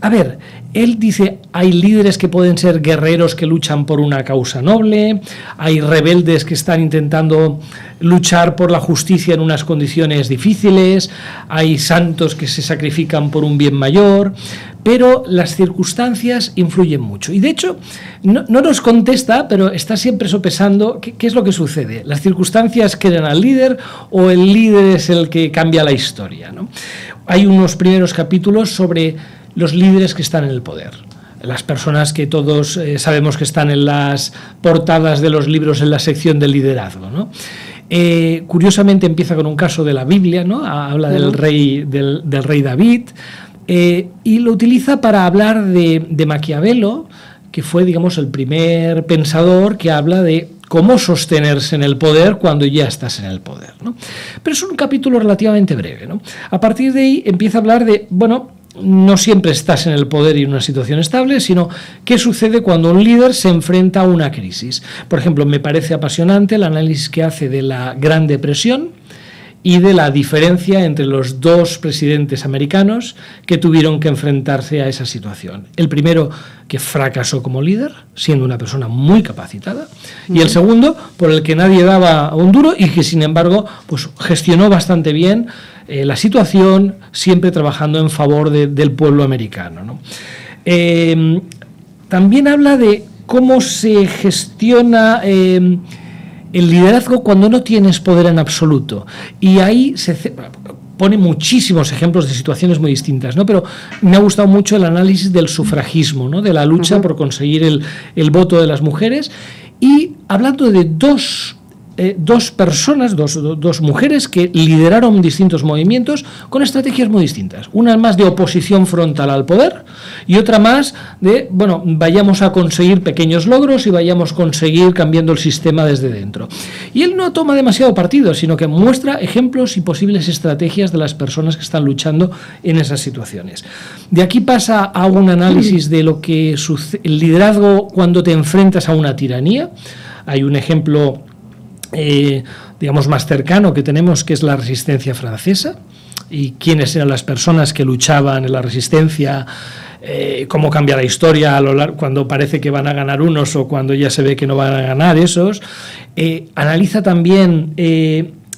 A ver, él dice, hay líderes que pueden ser guerreros que luchan por una causa noble, hay rebeldes que están intentando luchar por la justicia en unas condiciones difíciles, hay santos que se sacrifican por un bien mayor, pero las circunstancias influyen mucho. Y de hecho, no nos contesta, pero está siempre sopesando qué es lo que sucede. ¿Las circunstancias crean al líder o el líder es el que cambia la historia, ¿no? Hay unos primeros capítulos sobre los líderes que están en el poder, las personas que todos sabemos que están en las portadas de los libros en la sección del liderazgo, ¿no? Curiosamente empieza con un caso de la Biblia, ¿no? Habla del rey David, y lo utiliza para hablar de Maquiavelo, que fue, digamos, el primer pensador que habla de cómo sostenerse en el poder cuando ya estás en el poder, ¿no? Pero es un capítulo relativamente breve, ¿no? A partir de ahí empieza a hablar de, bueno, no siempre estás en el poder y en una situación estable, sino qué sucede cuando un líder se enfrenta a una crisis. Por ejemplo, me parece apasionante el análisis que hace de la Gran Depresión y de la diferencia entre los dos presidentes americanos que tuvieron que enfrentarse a esa situación. El primero, que fracasó como líder, siendo una persona muy capacitada, y el segundo, por el que nadie daba un duro y que, sin embargo, pues gestionó bastante bien la situación, siempre trabajando en favor del pueblo americano, ¿no? También habla de cómo se gestiona el liderazgo cuando no tienes poder en absoluto. Y ahí pone muchísimos ejemplos de situaciones muy distintas, ¿no? Pero me ha gustado mucho el análisis del sufragismo, ¿no? De la lucha por conseguir el voto de las mujeres, y hablando de dos personas, dos mujeres que lideraron distintos movimientos con estrategias muy distintas. Una más de oposición frontal al poder y otra más de, bueno, vayamos a conseguir pequeños logros y vayamos a conseguir cambiando el sistema desde dentro. Y él no toma demasiado partido, sino que muestra ejemplos y posibles estrategias de las personas que están luchando en esas situaciones. De aquí pasa a un análisis de lo que el liderazgo cuando te enfrentas a una tiranía. Hay un ejemplo digamos más cercano que tenemos, que es la resistencia francesa, y quiénes eran las personas que luchaban en la resistencia, cómo cambia la historia a lo largo, cuando parece que van a ganar unos o cuando ya se ve que no van a ganar esos. Analiza también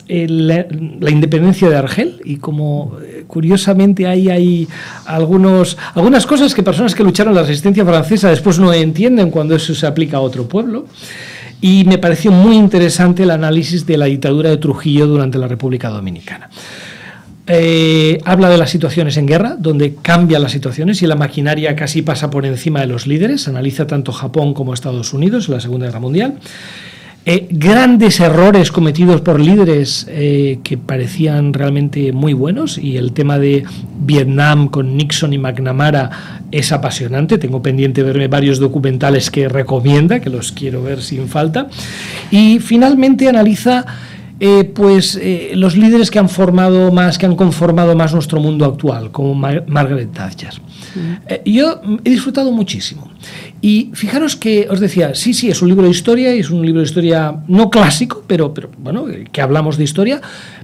la independencia de Argel y como curiosamente hay algunas cosas que personas que lucharon en la resistencia francesa después no entienden cuando eso se aplica a otro pueblo. Y me pareció muy interesante el análisis de la dictadura de Trujillo durante la República Dominicana. Habla de las situaciones en guerra, donde cambian las situaciones y la maquinaria casi pasa por encima de los líderes. Analiza tanto Japón como Estados Unidos en la Segunda Guerra Mundial. Grandes errores cometidos por líderes que parecían realmente muy buenos, y el tema de Vietnam con Nixon y McNamara es apasionante. Tengo pendiente verme varios documentales que recomienda, que los quiero ver sin falta. Y finalmente analiza los líderes que han conformado más nuestro mundo actual, como Margaret Thatcher. Yo he disfrutado muchísimo. Y fijaros que os decía, sí, es un libro de historia, y es un libro de historia no clásico, pero bueno, que hablamos de historia,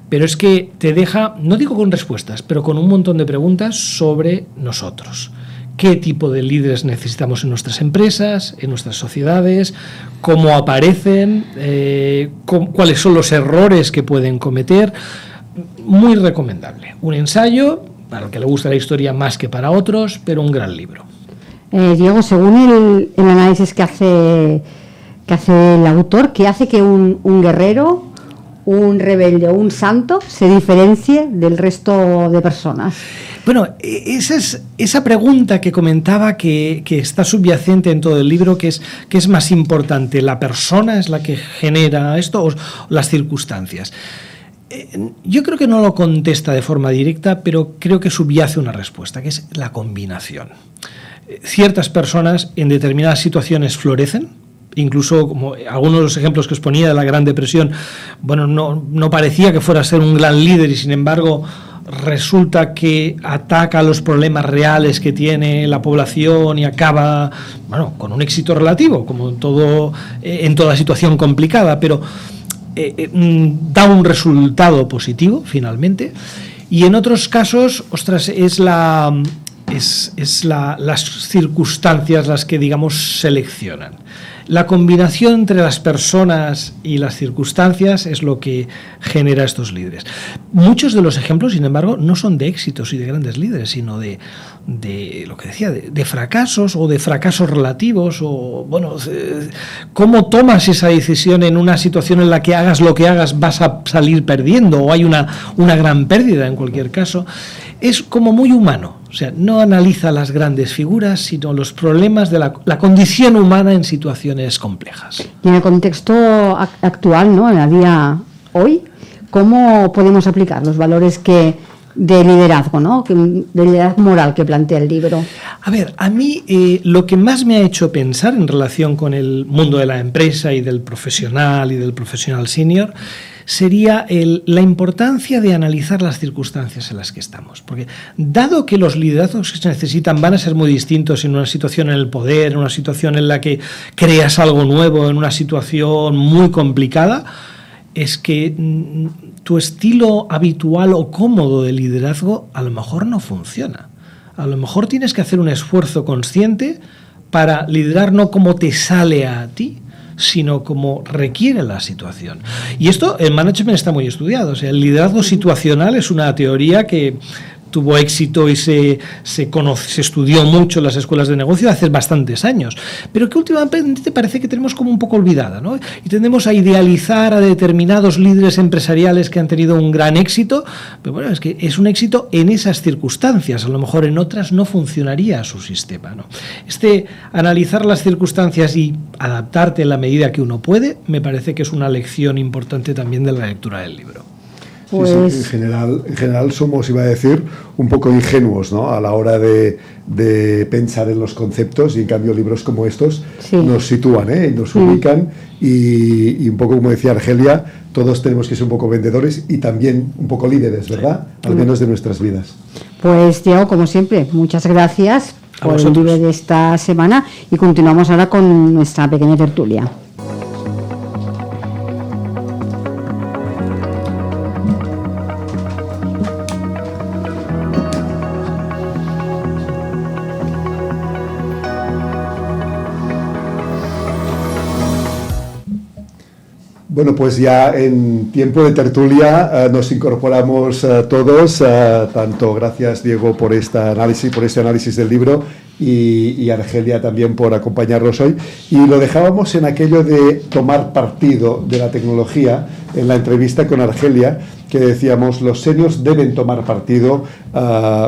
pero es que te deja, no digo con respuestas, pero con un montón de preguntas sobre nosotros. ¿Qué tipo de líderes necesitamos en nuestras empresas, en nuestras sociedades? ¿Cómo aparecen? ¿Cuáles son los errores que pueden cometer? Muy recomendable. Un ensayo para el que le gusta la historia más que para otros, pero un gran libro. Diego, según el análisis que hace el autor, ¿qué hace que un guerrero, un rebelde o un santo se diferencie del resto de personas? Bueno, esa pregunta que comentaba que está subyacente en todo el libro, que es más importante, ¿la persona es la que genera esto o las circunstancias? Yo creo que no lo contesta de forma directa, pero creo que subyace una respuesta, que es la combinación. Ciertas personas en determinadas situaciones florecen, incluso como algunos de los ejemplos que os ponía de la Gran Depresión, bueno, no parecía que fuera a ser un gran líder y sin embargo resulta que ataca los problemas reales que tiene la población y acaba, bueno, con un éxito relativo, como en toda situación complicada, pero da un resultado positivo finalmente. Y en otros casos, ostras, las circunstancias las que, digamos, seleccionan. La combinación entre las personas y las circunstancias es lo que genera estos líderes. Muchos de los ejemplos, sin embargo, no son de éxitos y de grandes líderes, sino de lo que decía, de fracasos o de fracasos relativos, o bueno, cómo tomas esa decisión en una situación en la que hagas lo que hagas vas a salir perdiendo, o hay una gran pérdida en cualquier caso. Es como muy humano. O sea, no analiza las grandes figuras, sino los problemas de la condición humana en situaciones complejas. Y en el contexto actual, ¿no?, en el día hoy, ¿cómo podemos aplicar los valores de liderazgo, ¿no?, de liderazgo moral que plantea el libro? A ver, a mí lo que más me ha hecho pensar en relación con el mundo de la empresa y del profesional senior sería la importancia de analizar las circunstancias en las que estamos. Porque dado que los liderazgos que se necesitan van a ser muy distintos en una situación en el poder, en una situación en la que creas algo nuevo, en una situación muy complicada, es que tu estilo habitual o cómodo de liderazgo a lo mejor no funciona. A lo mejor tienes que hacer un esfuerzo consciente para liderar no como te sale a ti, sino como requiere la situación. Y esto en management está muy estudiado. O sea, el liderazgo situacional es una teoría que tuvo éxito y se estudió mucho en las escuelas de negocio hace bastantes años, pero que últimamente parece que tenemos como un poco olvidada, ¿no? Y tendemos a idealizar a determinados líderes empresariales que han tenido un gran éxito, pero bueno, es que es un éxito en esas circunstancias, a lo mejor en otras no funcionaría su sistema, ¿no? Analizar las circunstancias y adaptarte en la medida que uno puede, me parece que es una lección importante también de la lectura del libro. Pues... Sí, en general somos, iba a decir, un poco ingenuos, ¿no?, a la hora de pensar en los conceptos, y en cambio libros como estos nos sitúan, y nos ubican, y un poco como decía Argelia, todos tenemos que ser un poco vendedores y también un poco líderes, ¿verdad? Al menos de nuestras vidas. Pues Diego, como siempre, muchas gracias por el libro de esta semana, y continuamos ahora con nuestra pequeña tertulia. Bueno, pues ya en tiempo de tertulia nos incorporamos todos, tanto gracias Diego por este análisis del libro, y Argelia también por acompañarnos hoy. Y lo dejábamos en aquello de tomar partido de la tecnología, en la entrevista con Argelia, que decíamos, los seniors deben tomar partido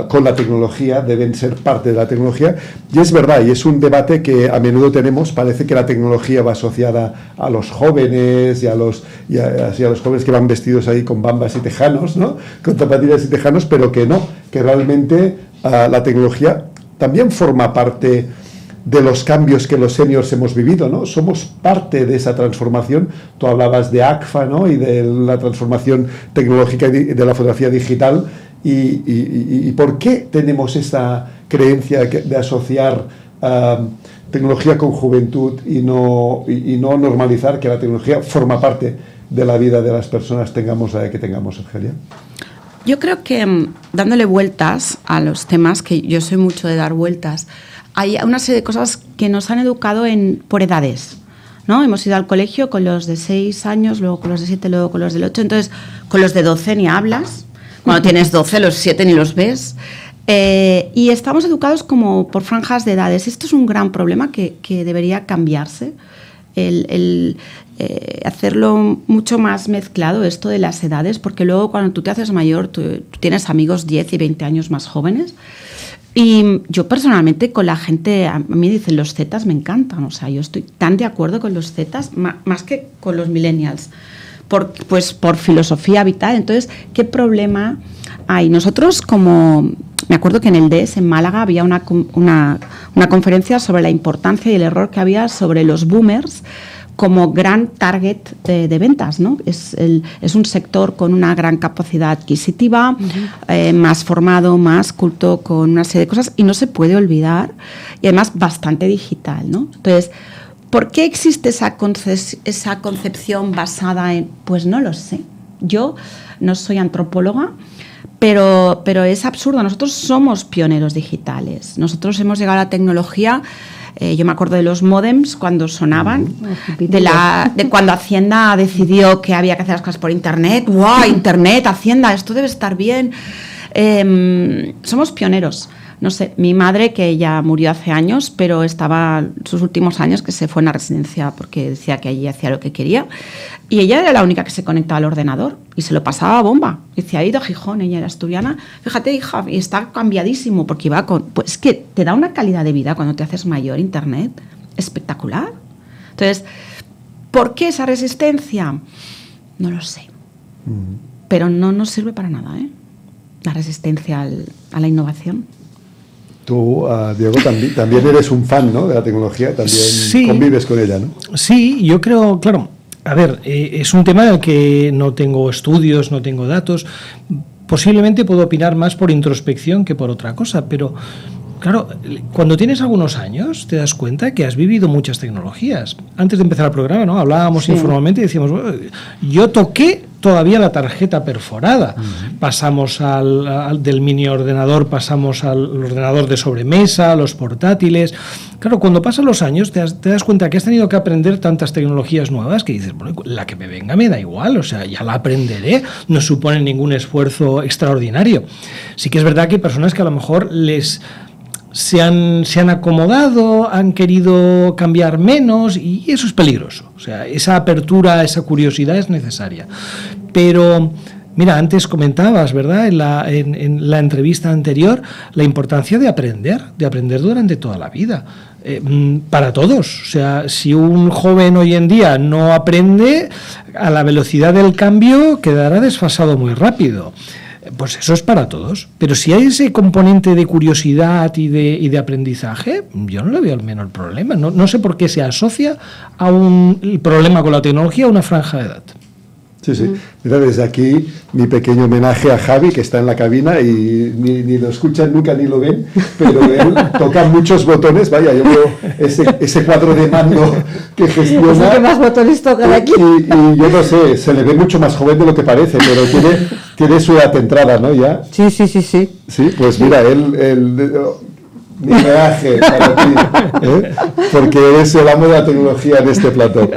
con la tecnología, deben ser parte de la tecnología, y es verdad, y es un debate que a menudo tenemos. Parece que la tecnología va asociada a los jóvenes y a los jóvenes que van vestidos ahí con bambas y tejanos, ¿no?, con zapatillas y tejanos, pero que no, que realmente la tecnología también forma parte de los cambios que los seniors hemos vivido, ¿no? Somos parte de esa transformación. Tú hablabas de ACFA, ¿no?, y de la transformación tecnológica y de la fotografía digital, y ¿por qué tenemos esa creencia de asociar tecnología con juventud y no normalizar que la tecnología forma parte de la vida de las personas, tengamos la edad que tengamos, Argelia? Yo creo que dándole vueltas a los temas, que yo soy mucho de dar vueltas, hay una serie de cosas que nos han educado por edades, ¿no? Hemos ido al colegio con los de 6 años, luego con los de 7, luego con los del 8, entonces con los de 12 ni hablas, cuando tienes 12 los 7 ni los ves, y estamos educados como por franjas de edades. Esto es un gran problema que debería cambiarse, hacerlo mucho más mezclado, esto de las edades, porque luego cuando tú te haces mayor, tú tienes amigos 10 y 20 años más jóvenes. Y yo personalmente con la gente, a mí dicen los Zetas me encantan, o sea, yo estoy tan de acuerdo con los Zetas, más que con los millennials, por filosofía vital. Entonces, ¿qué problema hay? Nosotros me acuerdo que en el DES, en Málaga, había una conferencia sobre la importancia y el error que había sobre los boomers como gran target de ventas, ¿no? Es un sector con una gran capacidad adquisitiva, más formado, más culto, con una serie de cosas, y no se puede olvidar, y además bastante digital, ¿no? Entonces, ¿por qué existe esa concepción basada en...? Pues no lo sé. Yo no soy antropóloga, pero es absurdo. Nosotros somos pioneros digitales. Nosotros hemos llegado a la tecnología... yo me acuerdo de los módems cuando sonaban, de cuando Hacienda decidió que había que hacer las cosas por Internet. ¡Wow! Internet, Hacienda, esto debe estar bien. Somos pioneros. No sé, mi madre, que ya murió hace años, pero estaba sus últimos años, que se fue a una residencia porque decía que allí hacía lo que quería, y ella era la única que se conectaba al ordenador y se lo pasaba a bomba. Decía, ha ido a Gijón, ella era asturiana, fíjate, hija, y está cambiadísimo porque iba con... Pues es que te da una calidad de vida cuando te haces mayor, Internet, espectacular. Entonces, ¿por qué esa resistencia? No lo sé, pero no nos sirve para nada, ¿eh? La resistencia a la innovación. Tú, Diego, también eres un fan, ¿no?, de la tecnología, también convives con ella, ¿no? Sí, yo creo, claro, a ver, es un tema en el que no tengo estudios, no tengo datos, posiblemente puedo opinar más por introspección que por otra cosa, pero claro, cuando tienes algunos años te das cuenta que has vivido muchas tecnologías. Antes de empezar el programa, ¿no?, hablábamos informalmente y decíamos, bueno, yo toqué todavía la tarjeta perforada. Pasamos del mini ordenador, pasamos al ordenador de sobremesa, los portátiles. Claro, cuando pasan los años te das cuenta que has tenido que aprender tantas tecnologías nuevas que dices, bueno, la que me venga me da igual, o sea, ya la aprenderé, no supone ningún esfuerzo extraordinario. Sí que es verdad que hay personas que a lo mejor se han acomodado, han querido cambiar menos, y eso es peligroso. O sea, esa apertura, esa curiosidad es necesaria. Pero, mira, antes comentabas, ¿verdad?, en la entrevista anterior, la importancia de aprender durante toda la vida. Para todos. O sea, si un joven hoy en día no aprende, a la velocidad del cambio quedará desfasado muy rápido. Pues eso es para todos. Pero si hay ese componente de curiosidad y de aprendizaje, yo no le veo al menor problema. No sé por qué se asocia el problema con la tecnología a una franja de edad. Sí, sí. Mira, desde aquí mi pequeño homenaje a Javi, que está en la cabina y ni lo escuchan nunca ni lo ven, pero él toca muchos botones. Vaya, yo veo ese cuadro de mando que gestiona. ¿Qué más botones tocan aquí? Y yo no sé, se le ve mucho más joven de lo que parece, pero tiene su edad entrada, ¿no? Ya. Sí. Sí, pues mira, mi homenaje para ti, porque eres el amo de la tecnología en este plató.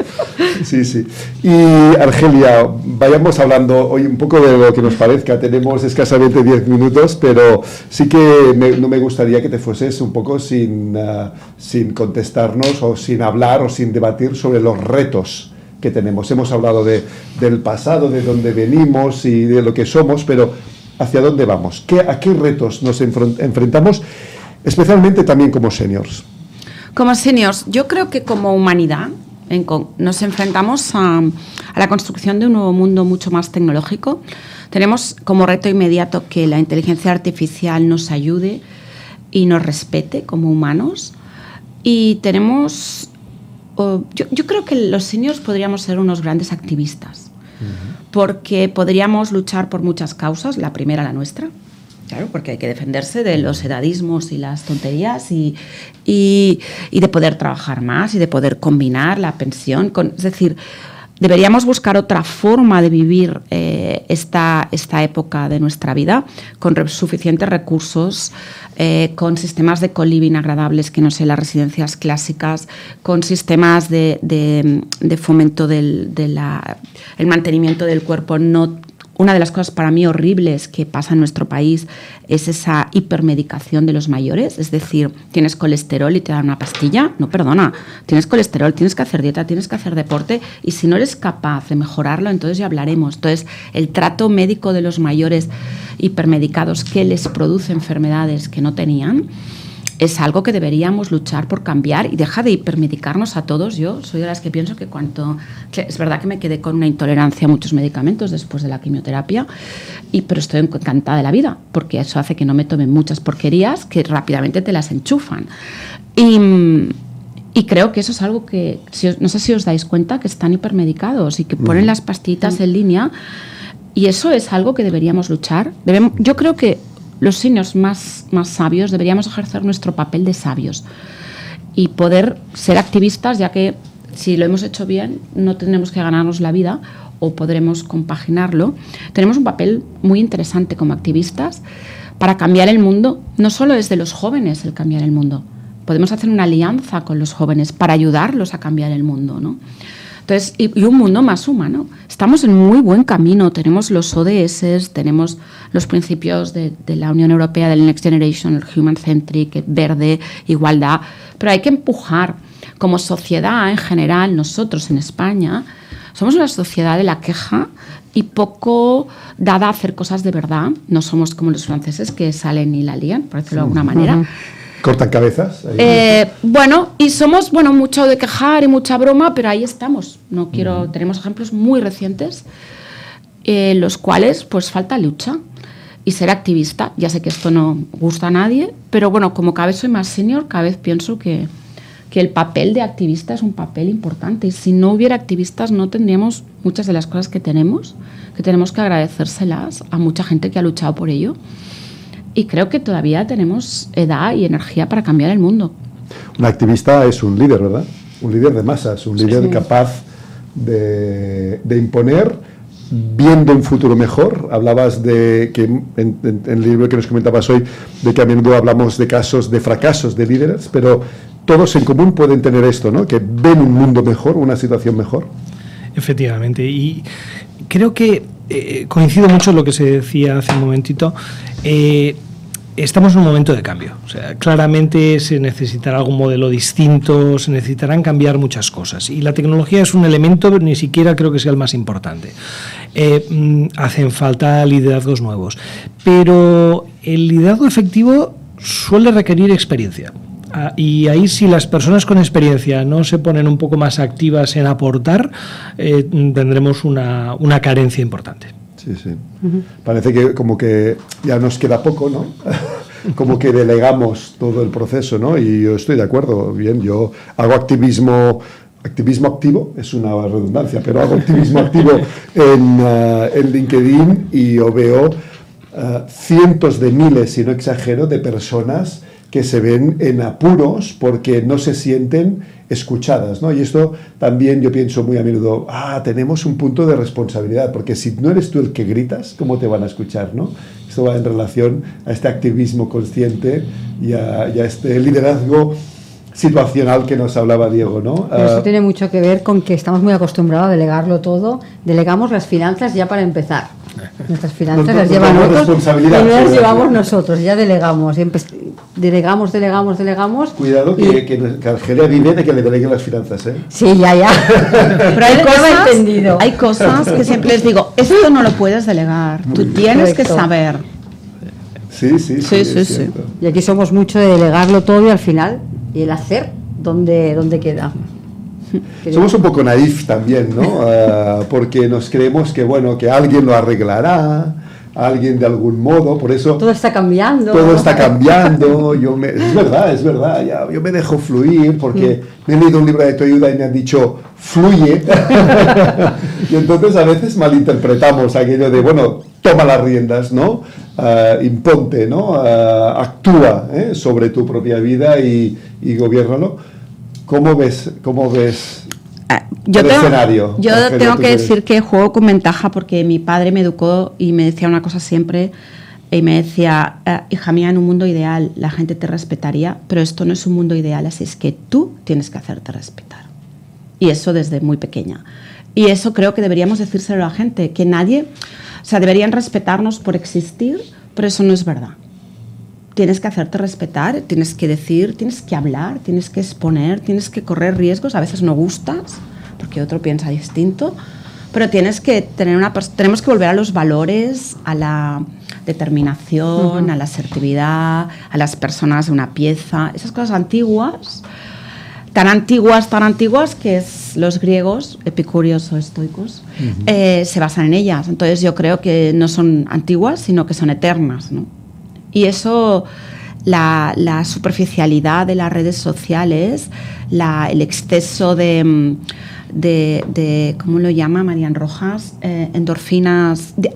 Sí. Y Argelia, vayamos hablando hoy un poco de lo que nos parezca. Tenemos escasamente 10 minutos, pero sí que no me gustaría que te fueses un poco sin contestarnos o sin hablar o sin debatir sobre los retos que tenemos. Hemos hablado del pasado, de dónde venimos y de lo que somos, pero ¿hacia dónde vamos? ¿A qué retos nos enfrentamos? Especialmente también como seniors. Como seniors, yo creo que como humanidad nos enfrentamos a la construcción de un nuevo mundo mucho más tecnológico. Tenemos como reto inmediato que la inteligencia artificial nos ayude y nos respete como humanos. Y tenemos... Yo creo que los seniors podríamos ser unos grandes activistas, porque podríamos luchar por muchas causas, la primera la nuestra. Claro, porque hay que defenderse de los edadismos y las tonterías y de poder trabajar más y de poder combinar la pensión es decir, deberíamos buscar otra forma de vivir esta época de nuestra vida con suficientes recursos, con sistemas de co-living agradables que no sean las residencias clásicas, con sistemas de fomento el mantenimiento del cuerpo. Una de las cosas para mí horribles que pasa en nuestro país es esa hipermedicación de los mayores, es decir, tienes colesterol y te dan una pastilla. No, perdona, tienes colesterol, tienes que hacer dieta, tienes que hacer deporte, y si no eres capaz de mejorarlo, entonces ya hablaremos. Entonces, el trato médico de los mayores hipermedicados que les produce enfermedades que no tenían es algo que deberíamos luchar por cambiar y deja de hipermedicarnos a todos. Yo soy de las que pienso que es verdad que me quedé con una intolerancia a muchos medicamentos después de la quimioterapia, pero estoy encantada de la vida, porque eso hace que no me tomen muchas porquerías que rápidamente te las enchufan. Y creo que eso es algo que, no sé si os dais cuenta, que están hipermedicados y que ponen las pastillitas en línea, y eso es algo que deberíamos luchar. Yo creo que los seniors más sabios deberíamos ejercer nuestro papel de sabios y poder ser activistas, ya que si lo hemos hecho bien no tendremos que ganarnos la vida o podremos compaginarlo. Tenemos un papel muy interesante como activistas para cambiar el mundo. No solo es de los jóvenes el cambiar el mundo, podemos hacer una alianza con los jóvenes para ayudarlos a cambiar el mundo, ¿no? Entonces, y un mundo más humano. Estamos en muy buen camino. Tenemos los ODS, tenemos los principios de la Unión Europea, del Next Generation, el Human Centric, el verde, igualdad. Pero hay que empujar. Como sociedad en general, nosotros en España somos una sociedad de la queja y poco dada a hacer cosas de verdad. No somos como los franceses que salen y la lían, por decirlo de alguna manera. ¿Cortan cabezas? Y somos, mucho de quejar y mucha broma, pero ahí estamos. Tenemos ejemplos muy recientes, los cuales pues falta lucha y ser activista. Ya sé que esto no gusta a nadie, pero bueno, como cada vez soy más senior, cada vez pienso que el papel de activista es un papel importante, y si no hubiera activistas no tendríamos muchas de las cosas que tenemos que agradecérselas a mucha gente que ha luchado por ello. Y creo que todavía tenemos edad y energía para cambiar el mundo. Un activista es un líder, ¿verdad? Un líder de masas, un líder capaz de imponer, viendo un futuro mejor. Hablabas de que en el libro que nos comentabas hoy, de que a menudo hablamos de casos de fracasos de líderes, pero todos en común pueden tener esto, ¿no? Que ven un mundo mejor, una situación mejor. Efectivamente, y creo que coincido mucho en lo que se decía hace un momentito. Estamos en un momento de cambio. O sea, claramente se necesitará algún modelo distinto, se necesitarán cambiar muchas cosas. Y la tecnología es un elemento, pero ni siquiera creo que sea el más importante. Hacen falta liderazgos nuevos. Pero el liderazgo efectivo suele requerir experiencia. Y ahí, si las personas con experiencia no se ponen un poco más activas en aportar, tendremos una carencia importante. Sí. Parece que como que ya nos queda poco, ¿no? Como que delegamos todo el proceso, ¿no? Y yo estoy de acuerdo. Bien, yo hago activismo activo, es una redundancia, pero hago activismo activo en LinkedIn, y yo veo cientos de miles, si no exagero, de personas que se ven en apuros porque no se sienten escuchadas, ¿no? Y esto también yo pienso muy a menudo, tenemos un punto de responsabilidad, porque si no eres tú el que gritas, ¿cómo te van a escuchar, no? Esto va en relación a este activismo consciente y a este liderazgo situacional que nos hablaba Diego, ¿no? Pero eso tiene mucho que ver con que estamos muy acostumbrados a delegarlo todo. Delegamos las finanzas ya para empezar. Nuestras finanzas las llevan otros y no las llevamos nosotros, ya delegamos. Delegamos. Cuidado que Argelia vive de que le deleguen las finanzas, ¿eh? Sí, ya. Pero hay cosas que siempre les digo, esto no lo puedes delegar, tú tienes que saber. Sí. Y aquí somos mucho de delegarlo todo, y al final, y el hacer, ¿dónde queda? Somos un poco naif también, ¿no? Porque nos creemos que alguien lo arreglará, alguien de algún modo, por eso... Todo está cambiando. Es verdad, yo me dejo fluir porque me he leído un libro de autoayuda y me han dicho, fluye. Y entonces a veces malinterpretamos aquello de, toma las riendas, ¿no? Imponte, ¿no? Actúa sobre tu propia vida y gobiérnalo. ¿Cómo ves el escenario? Yo tengo que decir que juego con ventaja, porque mi padre me educó y me decía una cosa siempre, y me decía, hija mía, en un mundo ideal la gente te respetaría, pero esto no es un mundo ideal, así es que tú tienes que hacerte respetar. Y eso desde muy pequeña. Y eso creo que deberíamos decírselo a la gente, que deberían respetarnos por existir, pero eso no es verdad. Tienes que hacerte respetar, tienes que decir, tienes que hablar, tienes que exponer, tienes que correr riesgos. A veces no gustas porque otro piensa distinto, pero tenemos que volver a los valores, a la determinación, a la asertividad, a las personas de una pieza, esas cosas antiguas, tan antiguas que los griegos, epicúreos o estoicos, se basan en ellas. Entonces yo creo que no son antiguas, sino que son eternas, ¿no? Y eso la superficialidad de las redes sociales, el exceso de ¿cómo lo llama Marian Rojas? Endorfinas, de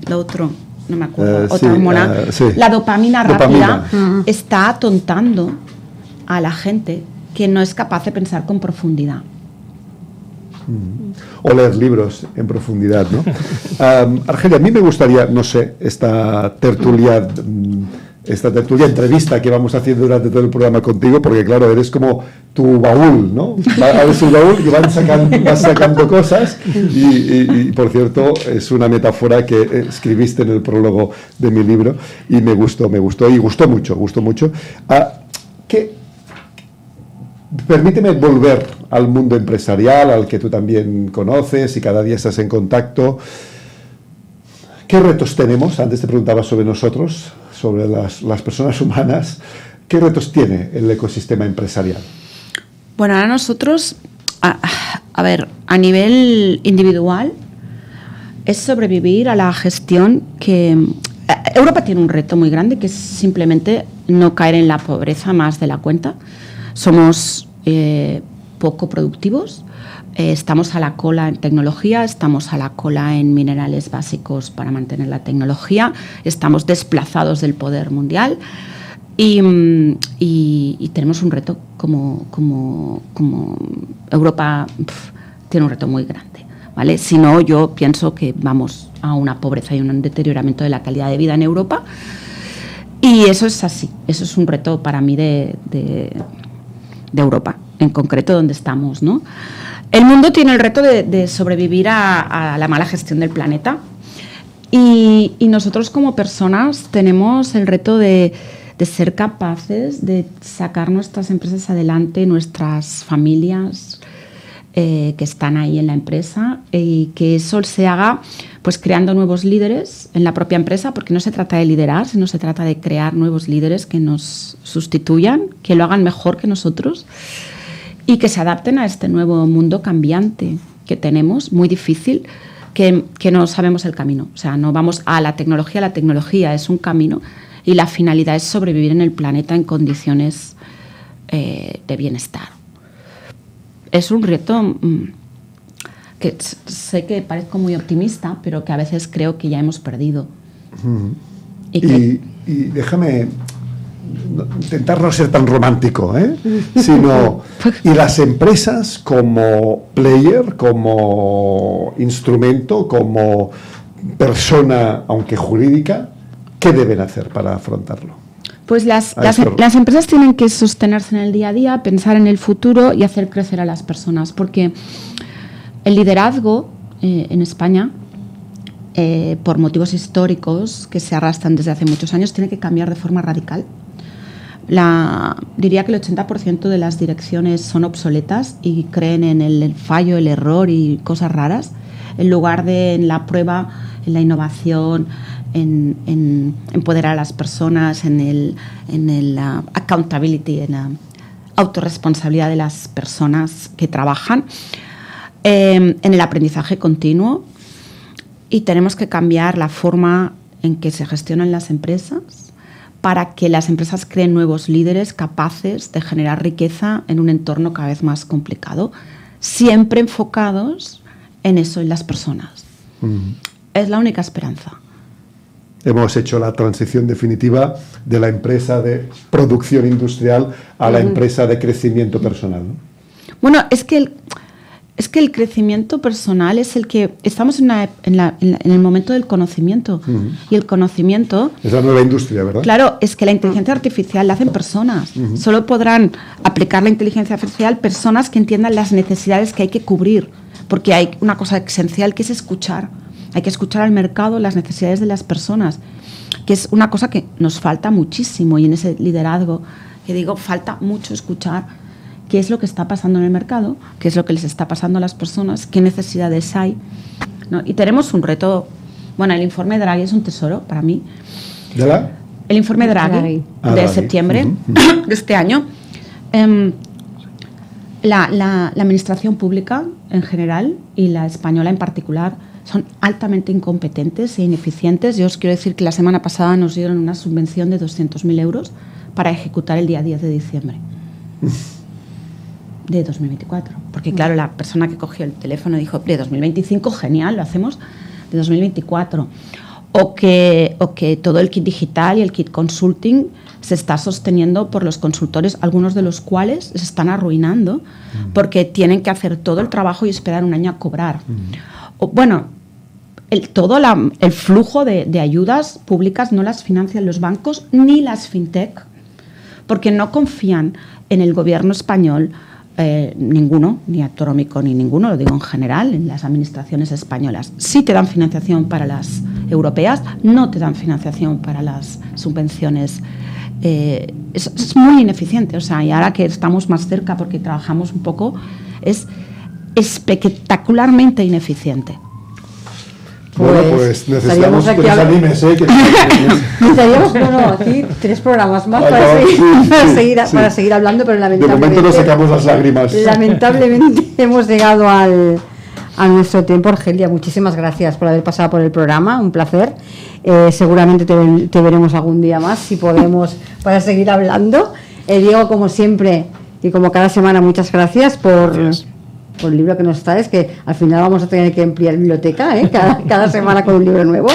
lo otro, no me acuerdo, otra hormona. Sí. La dopamina rápida está atontando a la gente que no es capaz de pensar con profundidad. O leer libros en profundidad, ¿no? Argelia, a mí me gustaría, no sé, esta tertulia entrevista que vamos haciendo durante todo el programa contigo, porque claro, eres como tu baúl, ¿no? Abres un baúl y vas sacando cosas y por cierto, es una metáfora que escribiste en el prólogo de mi libro y me gustó y gustó mucho. Permíteme volver al mundo empresarial, al que tú también conoces y cada día estás en contacto. ¿Qué retos tenemos? Antes te preguntaba sobre nosotros, sobre las personas humanas. ¿Qué retos tiene el ecosistema empresarial? Bueno, ahora nosotros, a ver, a nivel individual, es sobrevivir a la gestión que... Europa tiene un reto muy grande, que es simplemente no caer en la pobreza más de la cuenta. Somos poco productivos, estamos a la cola en tecnología, estamos a la cola en minerales básicos para mantener la tecnología, estamos desplazados del poder mundial y tenemos un reto como Europa tiene un reto muy grande, ¿vale? Si no, yo pienso que vamos a una pobreza y un deterioramiento de la calidad de vida en Europa y eso es así, eso es un reto para mí de Europa, en concreto donde estamos, ¿no? El mundo tiene el reto de sobrevivir a la mala gestión del planeta y nosotros como personas tenemos el reto de ser capaces de sacar nuestras empresas adelante, nuestras familias que están ahí en la empresa y que eso se haga pues creando nuevos líderes en la propia empresa, porque no se trata de liderar, sino se trata de crear nuevos líderes que nos sustituyan, que lo hagan mejor que nosotros y que se adapten a este nuevo mundo cambiante que tenemos, muy difícil, que no sabemos el camino. O sea, no vamos a la tecnología es un camino y la finalidad es sobrevivir en el planeta en condiciones de bienestar. Es un reto que sé que parezco muy optimista, pero que a veces creo que ya hemos perdido. Y déjame intentar no ser tan romántico, sino, y las empresas como player, como instrumento, como persona, aunque jurídica, ¿qué deben hacer para afrontarlo? Pues las empresas tienen que sostenerse en el día a día, pensar en el futuro y hacer crecer a las personas, porque el liderazgo en España, por motivos históricos que se arrastran desde hace muchos años, tiene que cambiar de forma radical. Diría que el 80% de las direcciones son obsoletas y creen en el fallo, el error y cosas raras, en lugar de en la prueba, en la innovación, en empoderar a las personas, en el accountability, en la autorresponsabilidad de las personas que trabajan, en el aprendizaje continuo. Y tenemos que cambiar la forma en que se gestionan las empresas para que las empresas creen nuevos líderes capaces de generar riqueza en un entorno cada vez más complicado, siempre enfocados en eso, en las personas. Es la única esperanza. Hemos hecho la transición definitiva de la empresa de producción industrial a la empresa de crecimiento personal, ¿no? Bueno, es que el crecimiento personal es el que... Estamos en el momento del conocimiento. Y el conocimiento... Es la nueva industria, ¿verdad? Claro, es que la inteligencia artificial la hacen personas. Solo podrán aplicar la inteligencia artificial personas que entiendan las necesidades que hay que cubrir. Porque hay una cosa esencial que es escuchar. Hay que escuchar al mercado, las necesidades de las personas, que es una cosa que nos falta muchísimo. Y en ese liderazgo, que digo, falta mucho escuchar qué es lo que está pasando en el mercado, qué es lo que les está pasando a las personas, qué necesidades hay, ¿no? Y tenemos un reto. Bueno, el informe Draghi es un tesoro para mí. ¿De la? El informe Draghi de septiembre de este año. La administración pública en general y la española en particular son altamente incompetentes e ineficientes. Yo os quiero decir que la semana pasada nos dieron una subvención de 200.000 euros para ejecutar el día 10 de diciembre de 2024. Porque claro, la persona que cogió el teléfono dijo, de 2025, genial, lo hacemos de 2024. O que todo el kit digital y el kit consulting se está sosteniendo por los consultores, algunos de los cuales se están arruinando porque tienen que hacer todo el trabajo y esperar un año a cobrar. O, bueno, el flujo de ayudas públicas no las financian los bancos ni las fintech, porque no confían en el gobierno español, ninguno, ni autonómico ni ninguno, lo digo en general, en las administraciones españolas. Sí te dan financiación para las europeas, no te dan financiación para las subvenciones. Es muy ineficiente, o sea, y ahora que estamos más cerca porque trabajamos un poco, es espectacularmente ineficiente. Bueno, pues necesitamos que nos animes, necesitaríamos, aquí 3 programas más para seguir hablando, pero lamentablemente... De momento nos sacamos las lágrimas. Lamentablemente hemos llegado a nuestro tiempo. Argelia, muchísimas gracias por haber pasado por el programa, un placer. Seguramente te veremos algún día más, si podemos, para seguir hablando. Diego, como siempre, y como cada semana, muchas gracias por el libro que nos traes, que al final vamos a tener que ampliar biblioteca, cada semana con un libro nuevo.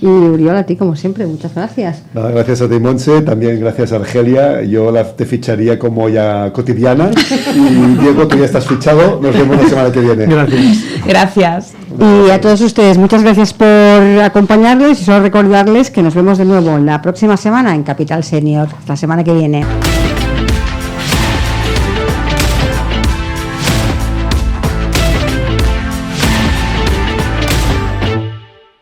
Y Uriol, a ti como siempre, muchas gracias. Nada, gracias a ti, Montse, también gracias a Argelia. Yo te ficharía como ya cotidiana y Diego, tú ya estás fichado. Nos vemos la semana que viene. Gracias. Y a todos ustedes, muchas gracias por acompañarnos y solo recordarles que nos vemos de nuevo la próxima semana en Capital Senior, la semana que viene.